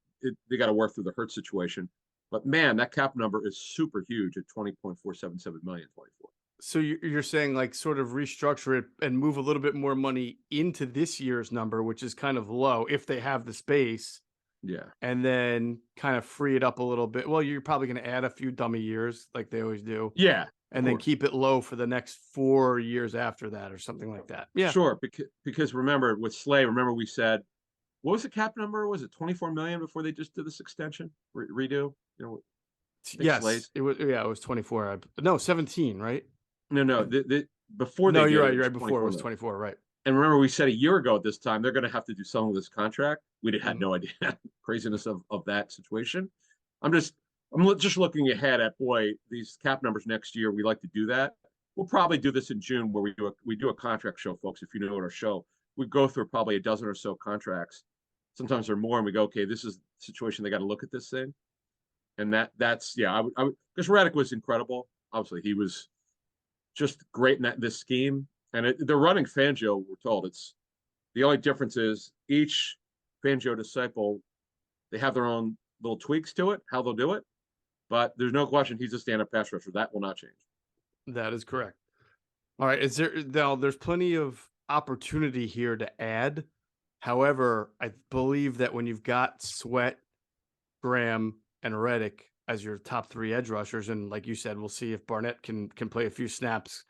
they got to work through the Hurt situation, but man, that cap number is super huge at 20.477 million. 24. So you're saying like sort of restructure it and move a little bit more money into this year's number, which is kind of low if they have the space. Yeah. And then kind of free it up a little bit. Well, you're probably going to add a few dummy years like they always do. Yeah. And then keep it low for the next 4 years after that or something like that. Yeah. Sure. Because remember with Slay, we said, what was the cap number? Was it 24 million before they just did this extension redo? You know, yes, Slays? it was. Yeah, it was 24. No, 17, right? No. Before no, they you're did right. You're right. Before it was 24, right? And remember, we said a year ago at this time they're going to have to do some of this contract. We had no idea craziness of that situation. I'm just looking ahead at these cap numbers next year. We like to do that. We'll probably do this in June where we do a contract show, folks. If you know our show, we go through probably a dozen or so contracts. Sometimes they're more, and we go, okay, this is the situation. They got to look at this thing, and that's yeah. I would because Reddick was incredible. Obviously, he was just great in this scheme. And they're running Fangio, we're told. It's the only difference is each Fangio disciple, they have their own little tweaks to it, how they'll do it. But there's no question he's a stand-up pass rusher. That will not change. That is correct. All right. There's plenty of opportunity here to add. However, I believe that when you've got Sweat, Graham, and Reddick as your top 3 edge rushers, and like you said, we'll see if Barnett can play a few snaps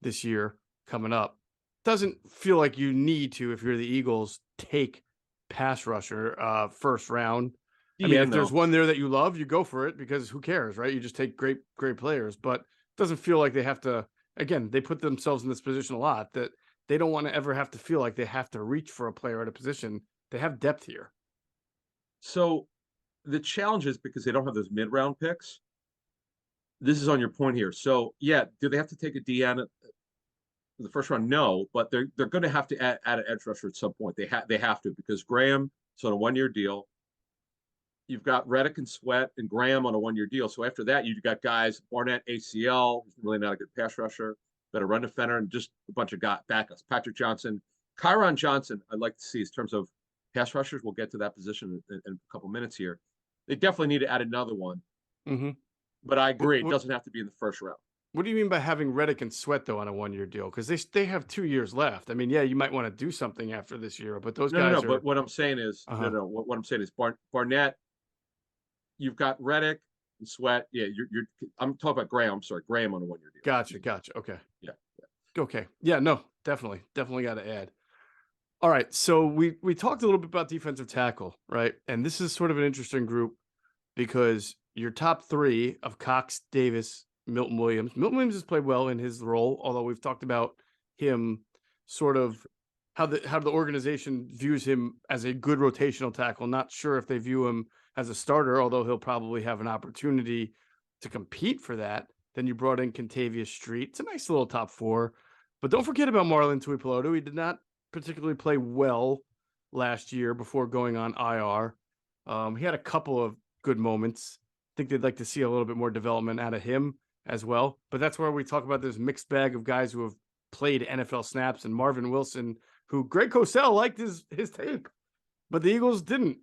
this year coming up. Doesn't feel like you need to, if you're the Eagles, take pass rusher first round. I mean, if there's one there that you love, you go for it because who cares, right? You just take great players, but it doesn't feel like they have to. Again, they put themselves in this position a lot that they don't want to ever have to feel like they have to reach for a player at a position. They have depth here. So the challenge is because they don't have those mid-round picks. This is on your point here. So yeah, do they have to take a DN the first round? No, but they're going to have to add an edge rusher at some point. They have to because Graham is on a 1-year deal. You've got Reddick and Sweat and Graham on a 1-year deal. So after that, you've got guys Barnett ACL, who's really not a good pass rusher, better run defender, and just a bunch of backups. Patrick Johnson, Kyron Johnson. I'd like to see in terms of pass rushers. We'll get to that position in a couple minutes here. They definitely need to add another one. Mm-hmm. But I agree, it doesn't have to be in the first round. What do you mean by having Reddick and Sweat, though, on a 1-year deal? Because they have 2 years left. I mean, yeah, you might want to do something after this year, but those guys are... But what I'm saying is, what I'm saying is Barnett, you've got Reddick and Sweat. Yeah, I'm talking about Graham. I'm sorry, Graham on a 1-year deal. Gotcha. Okay. Yeah. Okay. Yeah, no, definitely got to add. All right, so we talked a little bit about defensive tackle, right? And this is sort of an interesting group because your top 3 of Cox, Davis, Milton Williams. Milton Williams has played well in his role, although we've talked about him sort of how the organization views him as a good rotational tackle. Not sure if they view him as a starter, although he'll probably have an opportunity to compete for that. Then you brought in Kentavius Street. It's a nice little top 4. But don't forget about Marlon Tuipulotu. He did not particularly play well last year before going on IR. He had a couple of good moments. I think they'd like to see a little bit more development out of him as well. But that's where we talk about this mixed bag of guys who have played NFL snaps, and Marvin Wilson, who Greg Cosell liked his tape, but the Eagles didn't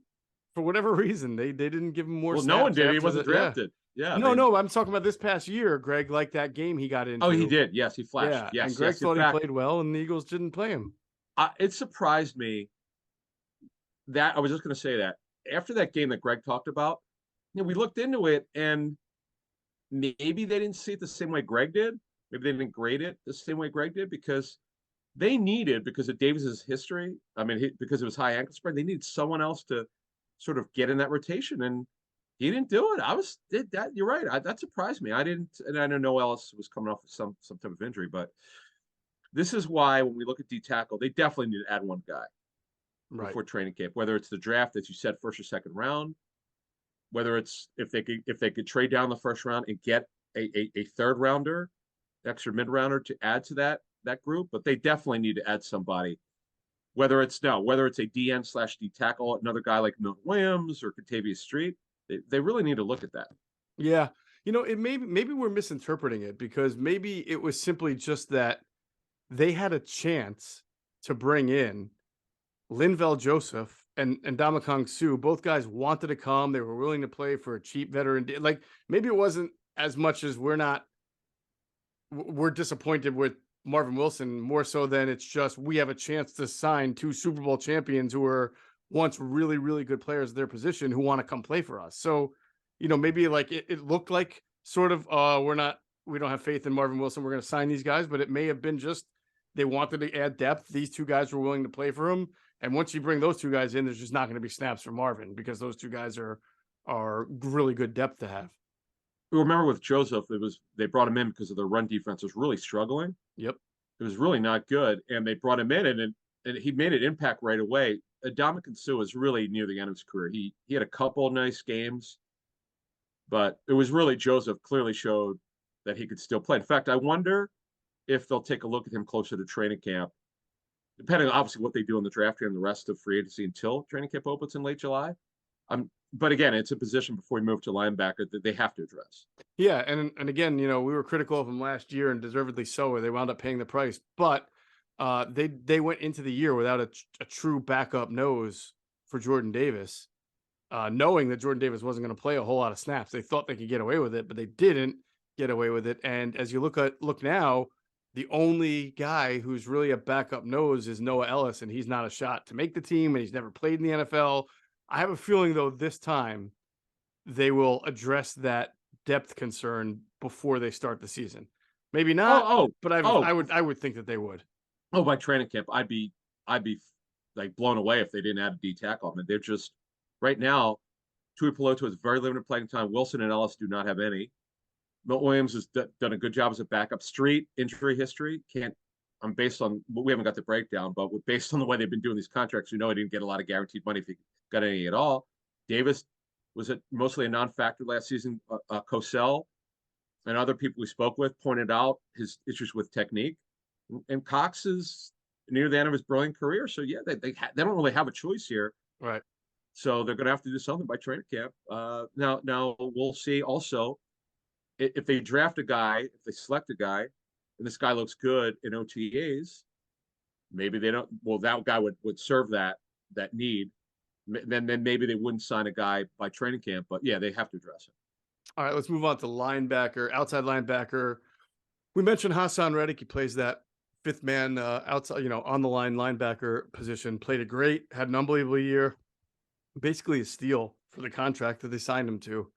for whatever reason. They didn't give him more Well, snaps. no one did. He after wasn't drafted. Yeah. No, I'm talking about this past year. Greg liked that game he got into. Oh, he did. Yes, he flashed. Yeah, Yes, and Greg yes. thought In he fact, played well, and the Eagles didn't play him. it surprised me that I was just going to say that after that game that Greg talked about, we looked into it, and maybe they didn't see it the same way Greg did. Maybe they didn't grade it the same way Greg did, because they needed, because of Davis's history, I mean, because it was high ankle sprain, they needed someone else to sort of get in that rotation, and he didn't do it. You're right. That surprised me. I didn't, and I know Ellis was coming off with some type of injury, but this is why when we look at D tackle, they definitely need to add one guy before training camp, whether it's the draft, as you said, first or second round, whether it's if they could trade down the first round and get a third rounder, extra mid rounder to add to that group, but they definitely need to add somebody. Whether it's a DN/D tackle, another guy like Milton Williams or Kentavius Street, they really need to look at that. Yeah, it maybe we're misinterpreting it, because maybe it was simply just that they had a chance to bring in Linval Joseph and Ndamukong Suh. Both guys wanted to come. They were willing to play for a cheap veteran. Like, maybe it wasn't as much as we're disappointed with Marvin Wilson, more so than it's just we have a chance to sign two Super Bowl champions who were once really, really good players of their position who want to come play for us. So, maybe like it looked like sort of we don't have faith in Marvin Wilson, we're going to sign these guys, but it may have been just they wanted to add depth. These two guys were willing to play for him. And once you bring those two guys in, there's just not going to be snaps for Marvin, because those two guys are really good depth to have. Remember with Joseph, they brought him in because of the run defense was really struggling. Yep. It was really not good. And they brought him in, and he made an impact right away. Ndamukong Suh was really near the end of his career. He had a couple nice games, but it was really Joseph clearly showed that he could still play. In fact, I wonder if they'll take a look at him closer to training camp, depending on obviously what they do in the draft and the rest of free agency until training camp opens in late July. But again, it's a position before we move to linebacker that they have to address. Yeah, and again, we were critical of him last year, and deservedly so, where they wound up paying the price. But they went into the year without a true backup nose for Jordan Davis, knowing that Jordan Davis wasn't going to play a whole lot of snaps. They thought they could get away with it, but they didn't get away with it. And as you look now, the only guy who's really a backup nose is Noah Ellis, and he's not a shot to make the team, and he's never played in the NFL. I have a feeling, though, this time they will address that depth concern before they start the season. Maybe not, but I would think that they would. Oh, by training camp, I'd be like blown away if they didn't add a D tackle. I mean, they're just right now. Tuipulotu has very limited playing time. Wilson and Ellis do not have any. Milton Williams has done a good job as a backup. Street injury history based on we haven't got the breakdown, but based on the way they've been doing these contracts, he didn't get a lot of guaranteed money if he got any at all. Davis was mostly a non-factor last season. Cosell and other people we spoke with pointed out his issues with technique. And Cox is near the end of his brilliant career, so yeah, they don't really have a choice here, right? So they're going to have to do something by training camp. Now we'll see also if they draft a guy, if they select a guy, and this guy looks good in OTAs, maybe they don't. Well, that guy would serve that need. Then maybe they wouldn't sign a guy by training camp. But yeah, they have to address it. All right, let's move on to linebacker, outside linebacker. We mentioned Hassan Reddick. He plays that fifth man outside, on the line linebacker position. Played it great. Had an unbelievable year. Basically a steal for the contract that they signed him to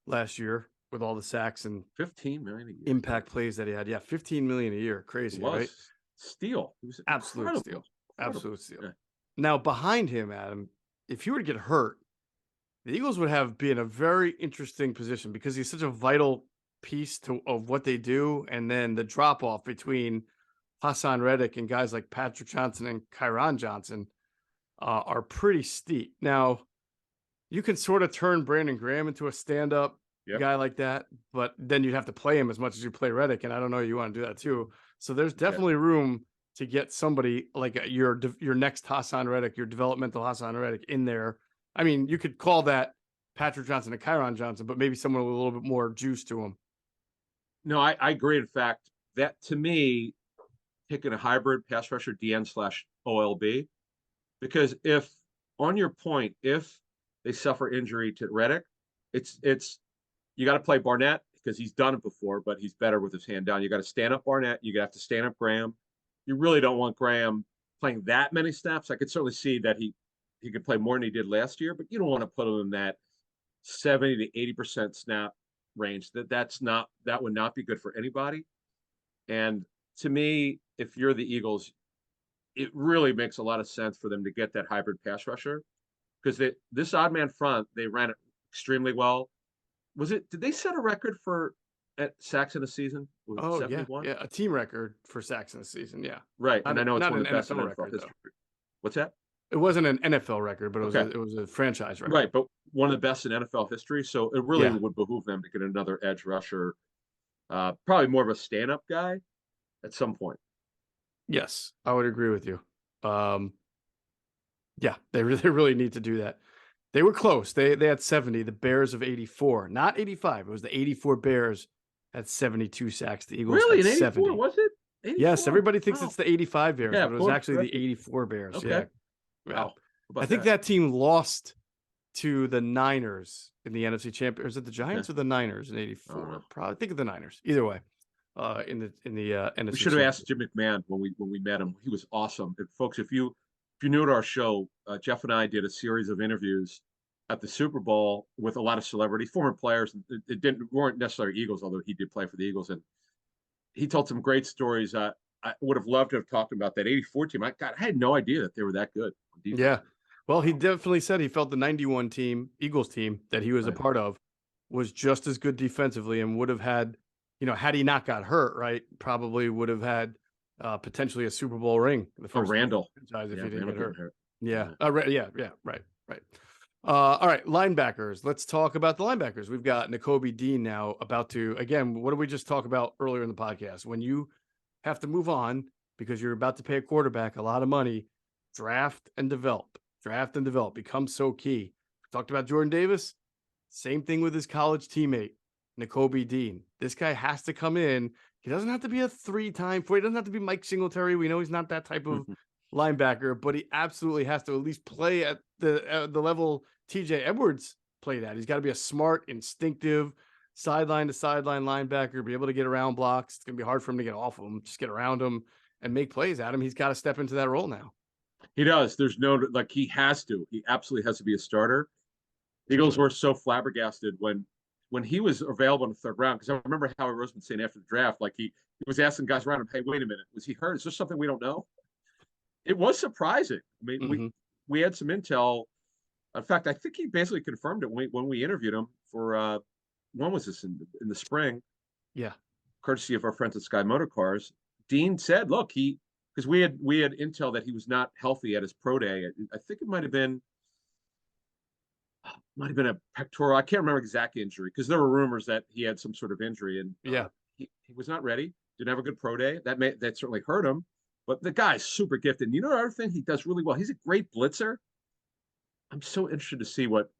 last year, with all the sacks and $15 million a year impact plays that he had. Yeah, $15 million a year. Crazy, right? Steal. It was absolute incredible. steal. Absolute steal. Yeah. Yeah. Now behind him, Adam, if he were to get hurt, the Eagles would be in a very interesting position, because he's such a vital piece of what they do. And then the drop off between Hassan Reddick and guys like Patrick Johnson and Kyron Johnson are pretty steep. Now, you can sort of turn Brandon Graham into a stand-up guy like that, but then you'd have to play him as much as you play Reddick, and I don't know you want to do that too. So there's definitely room to get somebody like your next Hassan Reddick, your developmental Hassan Reddick in there. I mean, you could call that Patrick Johnson and Kyron Johnson, but maybe someone with a little bit more juice to him. No, I agree. In fact, that to me, picking a hybrid pass rusher DN/OLB, because if on your point, if they suffer injury to Reddick, it's you got to play Barnett because he's done it before, but he's better with his hand down. You got to stand up Barnett. You have to stand up Graham. You really don't want Graham playing that many snaps. I could certainly see that he could play more than he did last year, but you don't want to put him in that 70 to 80% snap range. That would not be good for anybody. And to me, if you're the Eagles, it really makes a lot of sense for them to get that hybrid pass rusher, because this odd man front, they ran it extremely well. Did they set a record for at sacks in a season? Was it Oh 71? yeah, a team record for sacks in a season. Yeah, Right. And I know it's not one an of the best in NFL NFL record, history. though. What's that? It wasn't an NFL record, but Okay. it was a franchise record. Right, but one of the best in NFL history. So it really Yeah. would behoove them to get another edge rusher, probably more of a stand-up guy at some point. Yes, I would agree with you. Yeah, they really need to do that. They were close. They had 70. The Bears of 84, not 85. It was the 84 Bears had 72 sacks. The Eagles Really, had in 84, 70. was it? 84? Yes, everybody thinks Wow. it's the 85 Bears, Yeah, but it was actually the 84 Bears. Okay. Yeah. Wow. I think that team lost to the Niners in the NFC Championship. Is it the Giants or the Niners in '84? Probably think of the Niners. Either way, in the NFC. We should have asked Jim McMahon when we met him. He was awesome. And folks, if you new to our show, Geoff and I did a series of interviews at the Super Bowl with a lot of celebrity former players. It weren't necessarily Eagles, although he did play for the Eagles, and he told some great stories. I would have loved to have talked about that '84 team. I had no idea that they were that good. Yeah. Well, he definitely said he felt the 91 team, Eagles team that he was a part of, was just as good defensively and would have had, had he not got hurt, right, probably would have had potentially a Super Bowl ring. The first Randall. Franchise if he didn't Randall get hurt. Yeah. Right. All right, linebackers. Let's talk about the linebackers. We've got Nakobe Dean now about to, again, what did we just talk about earlier in the podcast? When you have to move on because you're about to pay a quarterback a lot of money, draft and develop becomes so key. We talked about Jordan Davis. Same thing with his college teammate, Nakobe Dean. This guy has to come in. He doesn't have to be a 3-time he doesn't have to be Mike Singletary. We know he's not that type of linebacker, but he absolutely has to at least play at the level TJ Edwards played at. He's got to be a smart, instinctive, sideline to sideline linebacker, be able to get around blocks. It's going to be hard for him to get off of him, just get around him and make plays at him. He's got to step into that role now. He does. There's no, he has to. He absolutely has to be a starter. Eagles were so flabbergasted when he was available in the third round, because I remember Howie Roseman saying after the draft, he was asking guys around him, hey, wait a minute, was he hurt? Is there something we don't know? It was surprising. I mean, we had some intel. In fact, I think he basically confirmed it when we interviewed him for, when was this, in the spring? Yeah. Courtesy of our friends at Sky Motor Cars. Dean said, look, because we had intel that he was not healthy at his pro day. I think it might have been a pectoral. I can't remember exact injury, because there were rumors that he had some sort of injury, and he was not ready. Didn't have a good pro day. That certainly hurt him. But the guy's super gifted. And the other thing he does really well, he's a great blitzer. I'm so interested to see what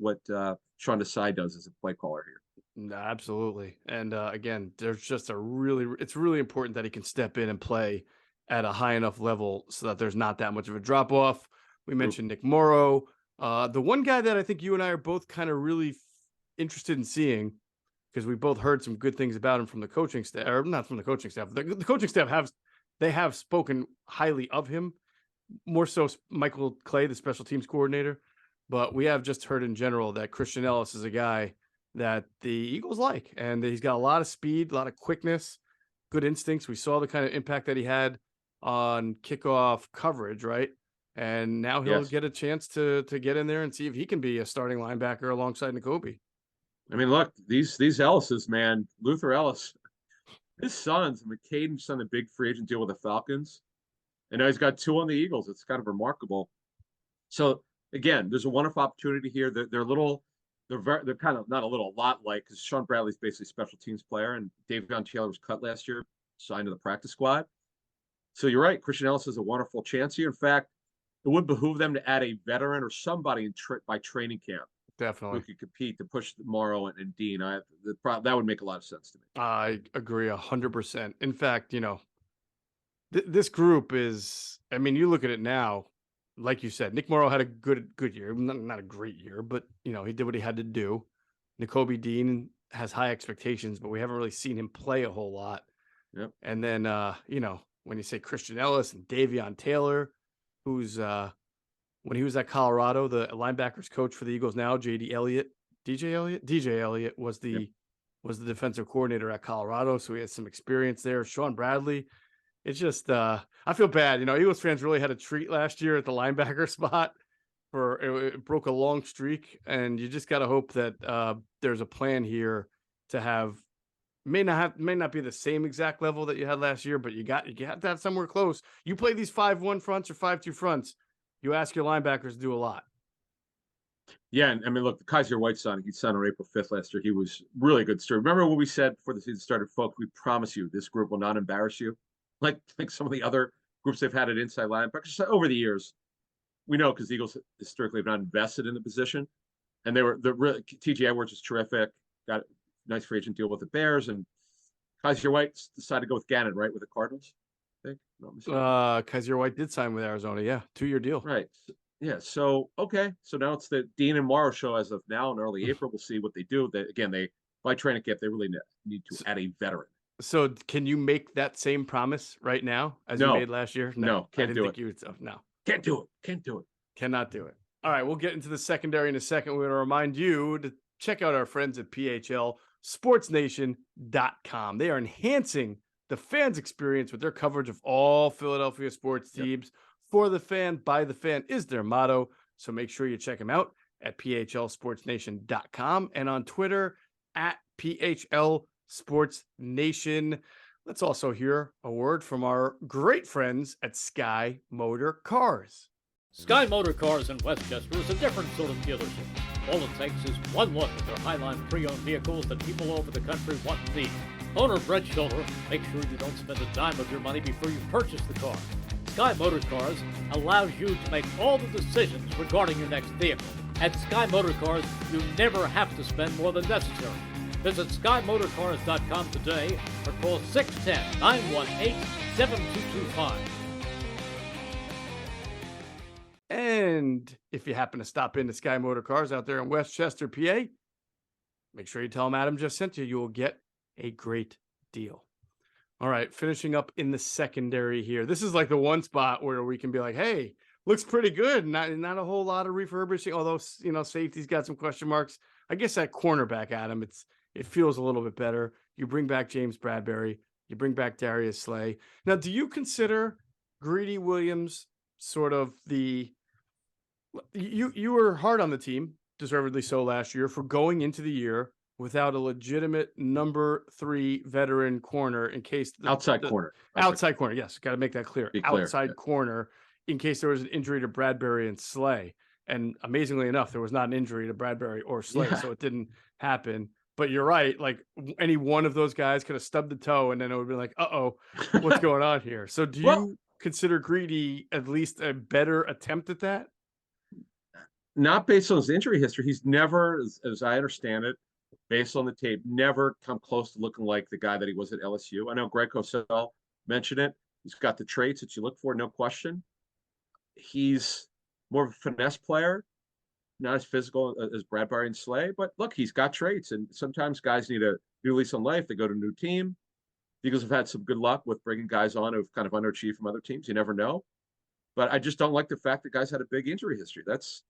Sean Desai does as a play caller here. No, absolutely. And again, there's just it's really important that he can step in and play at a high enough level so that there's not that much of a drop off. We mentioned Nic Morrow. The one guy that I think you and I are both kind of really interested in seeing, because we both heard some good things about him from the coaching staff, or not from the coaching staff. The coaching staff have spoken highly of him, more so Michael Clay, the special teams coordinator. But we have just heard in general that Christian Ellis is a guy that the Eagles like, and he's got a lot of speed, a lot of quickness, good instincts. We saw the kind of impact that he had on kickoff coverage, right? And now he'll get a chance to get in there and see if he can be a starting linebacker alongside Nakobe. I mean, look, these Ellises, man, Luther Ellis, his sons, Caden signed a big free agent deal with the Falcons, and now he's got 2 on the Eagles. It's kind of remarkable. So again, there's a wonderful opportunity here. They're kind of not a lot like, because Sean Bradley's basically a special teams player, and Davion Taylor was cut last year, signed to the practice squad. So you're right, Christian Ellis has a wonderful chance here. In fact, it would behoove them to add a veteran or somebody by training camp. Definitely. Who could compete to push Morrow and Dean. That would make a lot of sense to me. I agree 100%. In fact, This group is, I mean, you look at it now, like you said, Nic Morrow had a good year, not a great year, but he did what he had to do. Nakobe Dean has high expectations, but we haven't really seen him play a whole lot. Yep. And then when you say Christian Ellis and Davion Taylor, who's when he was at Colorado, the linebackers coach for the Eagles now, DJ Elliott was Yep. the defensive coordinator at Colorado, so he had some experience there. Sean Bradley. It's just I feel bad. Eagles fans really had a treat last year at the linebacker spot. It broke a long streak, and you just got to hope that there's a plan here to have may not be the same exact level that you had last year, but you got to have somewhere close. You play these 5-1 fronts or 5-2 fronts, you ask your linebackers to do a lot. Yeah, and I mean, look, the Kaiser White signing, he signed on April 5th last year. He was really a good story. Remember what we said before the season started, folks? We promise you this group will not embarrass you. Like some of the other groups they've had at inside linebackers over the years. We know because the Eagles historically have not invested in the position. And TJ Edwards is terrific. Got a nice free agent deal with the Bears. And Kaiser White decided to go with Gannon, right? With the Cardinals, I think. Kaiser White did sign with Arizona. Yeah. 2-year deal. Right. Yeah. So, okay. So now it's the Dean and Morrow show as of now in early April. We'll see what they do. By training camp, they really need to add a veteran. So can you make that same promise right now as you made last year? No, can't do it. No. Can't do it. Can't do it. Cannot do it. All right, we'll get into the secondary in a second. We're going to remind you to check out our friends at PHLSportsNation.com. They are enhancing the fans' experience with their coverage of all Philadelphia sports teams. For the fan, by the fan is their motto. So make sure you check them out at PHLSportsNation.com and on Twitter at PHLSportsNation. Let's also hear a word from our great friends at Sky Motor Cars. Sky Motor Cars in Westchester is a different sort of dealership. All it takes is one look at their Highline pre-owned vehicles that people over the country want and need. Owner Brett Schulter, make sure you don't spend a dime of your money before you purchase the car. Sky Motor Cars allows you to make all the decisions regarding your next vehicle. At Sky Motor Cars, you never have to spend more than necessary. Visit SkyMotorCars.com today or call 610-918-7225. And if you happen to stop into Sky Motor Cars out there in Westchester, PA, make sure you tell them Adam just sent you. You will get a great deal. All right, finishing up in the secondary here. This is like the one spot where we can be like, hey, looks pretty good. Not a whole lot of refurbishing, although, safety's got some question marks. I guess at cornerback, Adam, it feels a little bit better. You bring back James Bradbury. You bring back Darius Slay. Now, do you consider Greedy Williams sort of you were hard on the team, deservedly so, last year for going into the year without a legitimate number 3 veteran corner in case outside corner. Yes, got to make that clear. Outside corner in case there was an injury to Bradbury and Slay. And amazingly enough, there was not an injury to Bradbury or Slay, so it didn't happen. But you're right. Like any one of those guys could have stubbed the toe, and then it would be like, "Uh-oh, what's going on here?" So, do you consider Greedy at least a better attempt at that? Not based on his injury history. He's never, as I understand it, based on the tape, never come close to looking like the guy that he was at LSU. I know Greg Cosell mentioned it. He's got the traits that you look for, no question. He's more of a finesse player, not as physical as Bradbury and Slay, but look, he's got traits, and sometimes guys need a new lease on life. They go to a new team. Eagles have had some good luck with bringing guys on who've kind of underachieved from other teams. You never know. But I just don't like the fact that guys had a big injury history. That's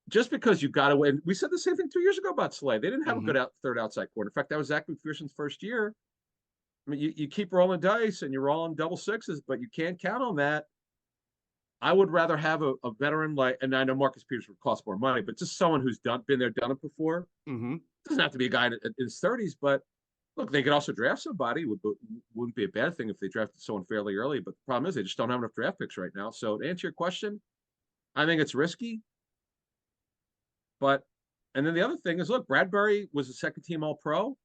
just because you got to win. We said the same thing 2 years ago about Slay. They didn't have a good third outside corner. In fact, that was Zach McPherson's first year. I mean, you keep rolling dice and you're rolling double sixes, but you can't count on that. I would rather have a veteran like, and I know Marcus Peters would cost more money, but just someone who's been there, done it before. Doesn't have to be a guy in his 30s, but look, they could also draft somebody. Wouldn't be a bad thing if they drafted someone fairly early, but the problem is they just don't have enough draft picks right now. So to answer your question, I think it's risky. And then the other thing is, look, Bradbury was a second team All-Pro.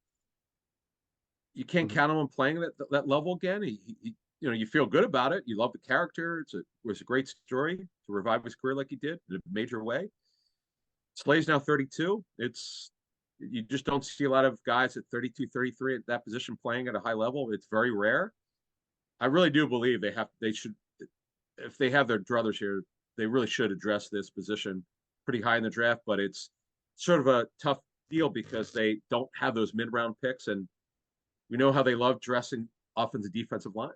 You can't count on him playing at that level again. You feel good about it. You love the character. It was a great story to revive his career like he did in a major way. Slay's now 32. You just don't see a lot of guys at 32, 33 at that position playing at a high level. It's very rare. I really do believe they should, if they have their druthers here, they really should address this position pretty high in the draft, but it's sort of a tough deal because they don't have those mid-round picks, and we know how they love dressing offensive defensive line.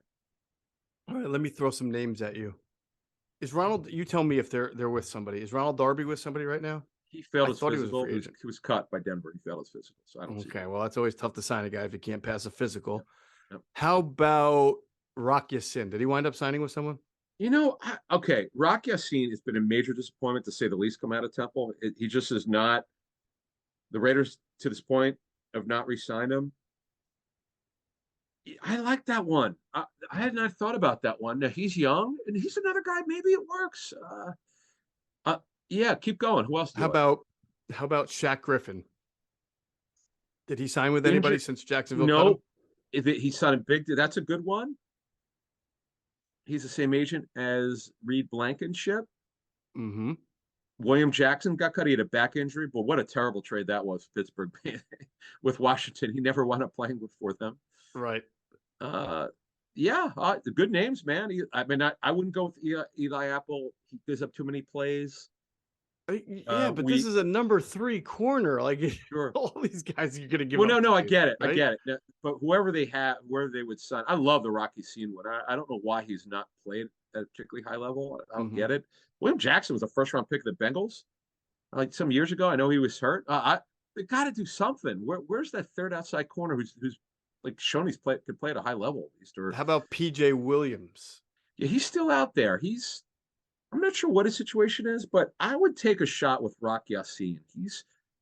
All right, let me throw some names at you. Is Ronald? You tell me if they're with somebody. Is Ronald Darby with somebody right now? He failed I his thought he was a physical. free agent. He was cut by Denver. He failed his physical, so I don't see Okay, that. well, that's always tough to sign a guy if you can't pass a physical. Yep. How about Rock Ya-Sin? Did he wind up signing with someone? Okay, Rock Ya-Sin has been a major disappointment, to say the least, come out of Temple. He just is not. The Raiders, to this point, have not re-signed him. I like that one. I had not thought about that one. Now, he's young, and he's another guy. Maybe it works. Yeah, keep going. Who else? How about Shaq Griffin? Did he sign with anybody since Jacksonville cut him? No, he signed big. That's a good one. He's the same agent as Reed Blankenship. Mm-hmm. William Jackson got cut. He had a back injury, but what a terrible trade that was, Pittsburgh, with Washington. He never wound up playing for them. Right. Yeah, the good names, man. I wouldn't go with Eli Apple. He gives up too many plays. Yeah, but this is a number 3 corner. Like, sure, all these guys you're gonna give. Well, up no, to, I get it. right? I get it. No, but whoever they would sign. I love the Rock Ya-Sin one. I don't know why he's not played at a particularly high level. I don't get it. William Jackson was a first-round pick of the Bengals, like some years ago. I know he was hurt. They got to do something. Where's that third outside corner who's like shown could play at a high level at least? Or how about PJ Williams? Yeah, he's still out there. I'm not sure what his situation is, but I would take a shot with Rock Ya-Sin.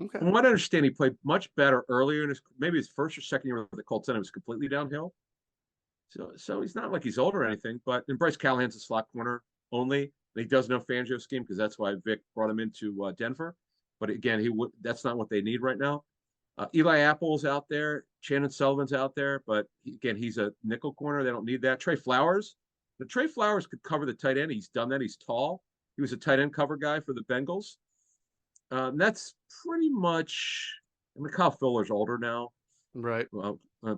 Okay. From what I understand, he played much better earlier in maybe his first or second year with the Colts, and it was completely downhill. So he's not like he's old or anything, but Bryce Callahan's a slot corner only. And he does know Fangio scheme because that's why Vic brought him into Denver. But again, that's not what they need right now. Eli Apple's out there. Shannon Sullivan's out there, but again, he's a nickel corner. They don't need that. Trey Flowers. Trey Flowers could cover the tight end. He's done that. He's tall. He was a tight end cover guy for the Bengals. That's pretty much. Kyle Fuller's older now. Right.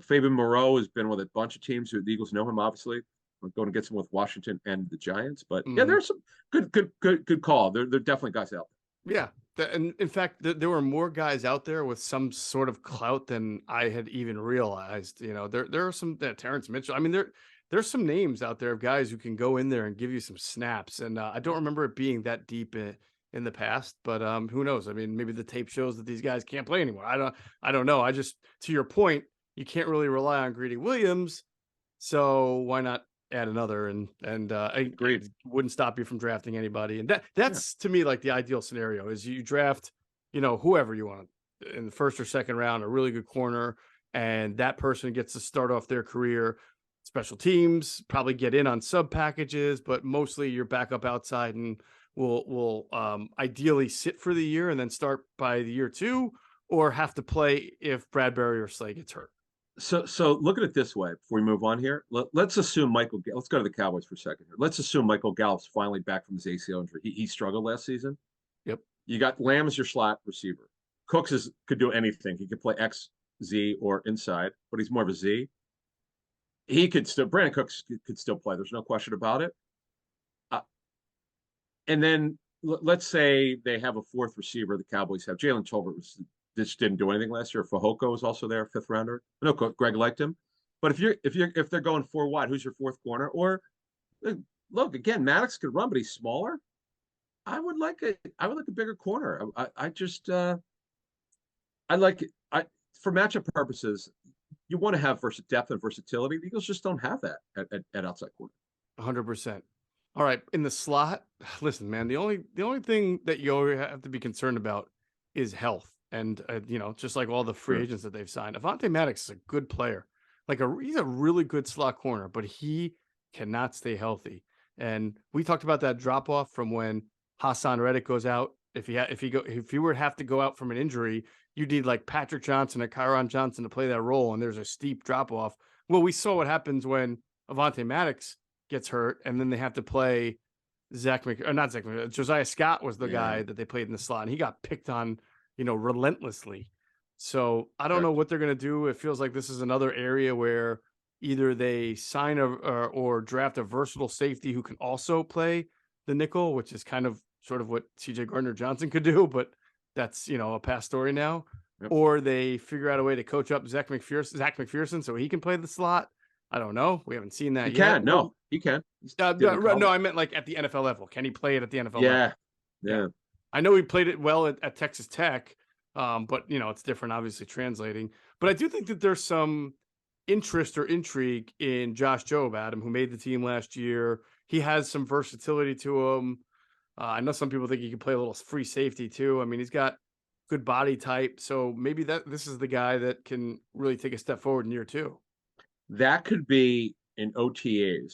Fabian Moreau has been with a bunch of teams. The Eagles know him, obviously. I'm going to get some with Washington and the Giants. But yeah, there's some good call. There are definitely guys out there. Yeah. And in fact, there were more guys out there with some sort of clout than I had even realized. There are some Terrence Mitchell. I mean, there's some names out there of guys who can go in there and give you some snaps. And I don't remember it being that deep in the past, but who knows? I mean, maybe the tape shows that these guys can't play anymore. I don't know. To your point, you can't really rely on Greedy Williams. So why not add another? And Agreed. It wouldn't stop you from drafting anybody. And that's to me, like the ideal scenario is you draft, whoever you want in the first or second round, a really good corner, and that person gets to start off their career. Special teams, probably get in on sub packages, but mostly you're back up outside and will ideally sit for the year and then start by the year 2, or have to play if Bradbury or Slay gets hurt. So look at it this way before we move on here. Let's assume let's go to the Cowboys for a second here. Let's assume Michael Gallup's finally back from his ACL injury. He struggled last season. Yep. You got Lamb as your slot receiver. Cooks could do anything. He could play X, Z, or inside, but he's more of a Z. Brandon Cooks could still play. There's no question about it. And then let's say they have a fourth receiver. The Cowboys have Jalen Tolbert just didn't do anything last year. Fahoko was also there, 5th rounder. No, Greg liked him. But if they're going 4 wide, who's your fourth corner? Or look again, Maddox could run, but he's smaller. I would like a bigger corner. For matchup purposes, you want to have depth and versatility. The Eagles just don't have that at outside corner. 100%. All right, in the slot, listen, man, the only thing that you always have to be concerned about is health. And just like all the free agents that they've signed, Avonte Maddox is a good player. He's a really good slot corner, but he cannot stay healthy. And we talked about that drop off from when Hassan Reddick goes out. If he were to have to go out from an injury, you need like Patrick Johnson or Kyron Johnson to play that role, and there's a steep drop off. Well, we saw what happens when Avonte Maddox gets hurt, and then they have to play Josiah Scott was the guy that they played in the slot, and he got picked on, relentlessly. So I don't know what they're going to do. It feels like this is another area where either they sign or draft a versatile safety who can also play the nickel, which is kind of sort of what CJ Gardner-Johnson could do, but that's, a past story now. Yep. Or they figure out a way to coach up Zach McPherson so he can play the slot. I don't know. We haven't seen that He yet. can. No, he can. No, I meant like at the NFL level. Can he play it at the NFL level? Yeah. I know he played it well at Texas Tech, but it's different, obviously translating. But I do think that there's some interest or intrigue in Josh Jobe, Adam, who made the team last year. He has some versatility to him. I know some people think he can play a little free safety too. I mean, he's got good body type, so maybe this is the guy that can really take a step forward in year 2. That could be in OTAs.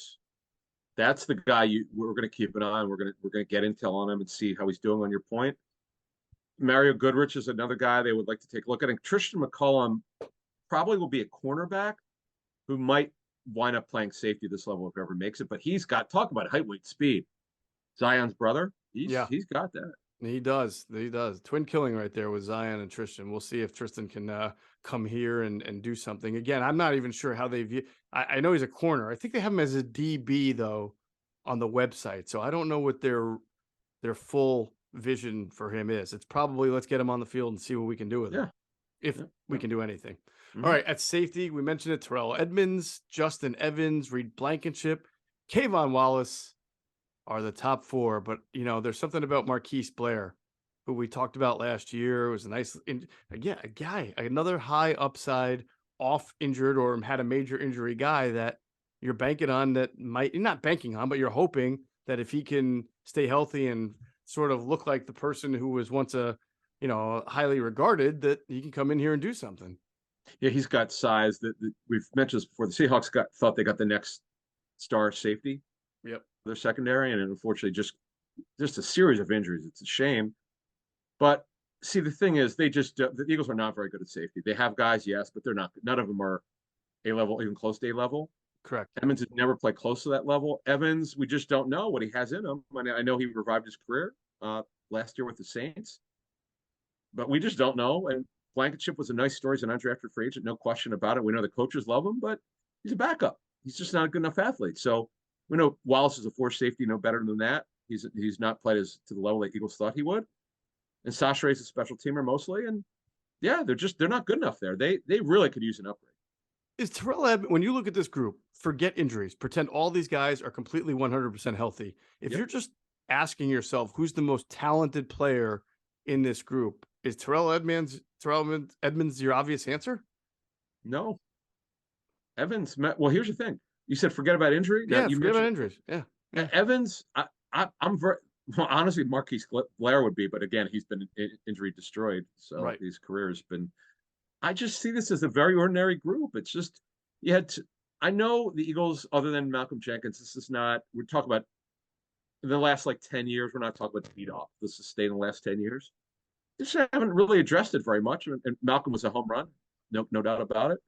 That's the guy we're going to keep an eye on. We're going to get intel on him and see how he's doing. On your point, Mario Goodrich is another guy they would like to take a look at. And Tristan McCullum probably will be a cornerback who might wind up playing safety this level if ever makes it. But he's got, talk about height, weight, speed. Zion's brother, he's got that. He does. Twin killing right there with Zion and Tristan. We'll see if Tristan can come here and do something. Again, I'm not even sure how they view. I know he's a corner. I think they have him as a DB though on the website. So I don't know what their full vision for him is. It's probably let's get him on the field and see what we can do with him. If we can do anything. Mm-hmm. All right, at safety, we mentioned it. Terrell Edmonds, Justin Evans, Reed Blankenship, Kayvon Wallace are the top 4, but there's something about Marquise Blair, who we talked about last year. It was a nice, another high upside, off injured or had a major injury guy that you're banking on that might, you're not banking on, but you're hoping that if he can stay healthy and sort of look like the person who was once a, highly regarded, that he can come in here and do something. Yeah, he's got size that we've mentioned this before. The Seahawks thought they got the next star safety. Yep. Their secondary, and unfortunately just a series of injuries. It's a shame. But see, the thing is, the Eagles are not very good at safety. They have guys, yes, but they're not. None of them are A-level, even close to A-level. Correct. Edmonds has never played close to that level. Evans, we just don't know what he has in him. I know he revived his career last year with the Saints, but we just don't know. And Blankenship was a nice story. He's an undrafted free agent, no question about it. We know the coaches love him, but he's a backup. He's just not a good enough athlete. So we know Wallace is a force safety, no better than that. He's not played to the level that Eagles thought he would. And Sasha is a special teamer mostly. And yeah, they're not good enough there. They really could use an upgrade. Is Terrell Edmonds, when you look at this group, forget injuries, pretend all these guys are completely 100% healthy. If you're just asking yourself who's the most talented player in this group, is Terrell Edmonds your obvious answer? No. Evans, well, here's the thing. You said forget about injury. Yeah, forget about injuries. Yeah. Evans, I'm very honestly, Marquise Blair would be, but again, he's been injury destroyed, so his career has been. I just see this as a very ordinary group. It's just I know the Eagles, other than Malcolm Jenkins, this is not. We're talking about in the last 10 years. We're not talking about beat off. This has stayed in the last 10 years. Just haven't really addressed it very much. And Malcolm was a home run, no doubt about it.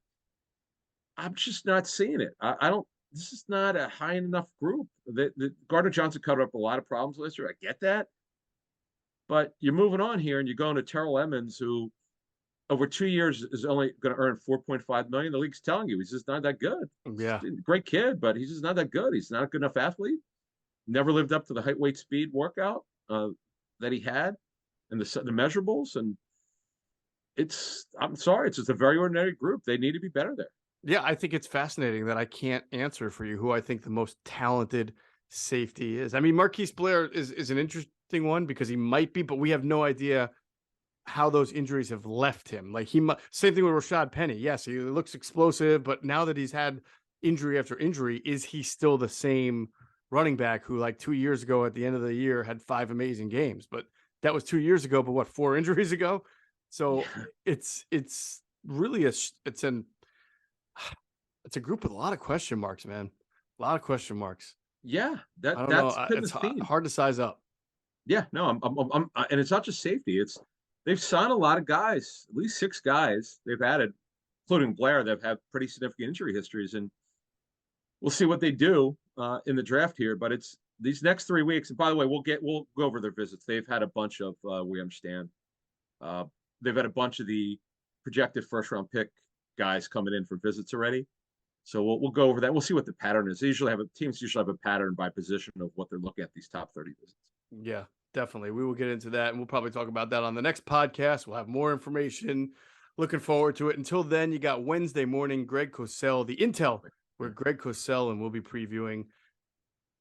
I'm just not seeing it. I don't. This is not a high enough group. The Gardner Johnson covered up a lot of problems last year. I get that, but you're moving on here, and you're going to Terrell Edmonds, who over 2 years is only going to earn $4.5 million. The league's telling you he's just not that good. Yeah, great kid, but he's just not that good. He's not a good enough athlete. Never lived up to the height, weight, speed workout that he had, and the measurables. And I'm sorry, it's just a very ordinary group. They need to be better there. Yeah, I think it's fascinating that I can't answer for you who I think the most talented safety is. I mean, Marquise Blair is an interesting one because he might be, but we have no idea how those injuries have left him. Same thing with Rashad Penny. Yes, he looks explosive, but now that he's had injury after injury, is he still the same running back who 2 years ago at the end of the year had 5 amazing games? But that was 2 years ago, but what, 4 injuries ago? So it's really it's a group with a lot of question marks, man. A lot of question marks. Yeah, that's it's hard to size up. Yeah, no, I'm and it's not just safety. They've signed a lot of guys, at least 6 guys they've added, including Blair. They've had pretty significant injury histories, and we'll see what they do in the draft here. But it's these next 3 weeks. And by the way, we'll go over their visits. They've had a bunch of we understand. They've had a bunch of the projected first round pick guys coming in for visits already. So we'll go over that. We'll see what the pattern is. Teams usually have a pattern by position of what they're looking at these top 30 visits. Yeah, definitely. We will get into that, and we'll probably talk about that on the next podcast. We'll have more information. Looking forward to it. Until then, you got Wednesday morning, Greg Cosell, the Intel, where Greg Cosell and we'll be previewing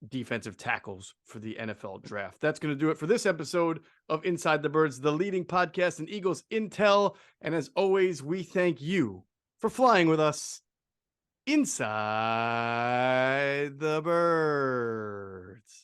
defensive tackles for the NFL draft. That's going to do it for this episode of Inside the Birds, the leading podcast in Eagles intel. And as always, we thank you for flying with us inside the birds.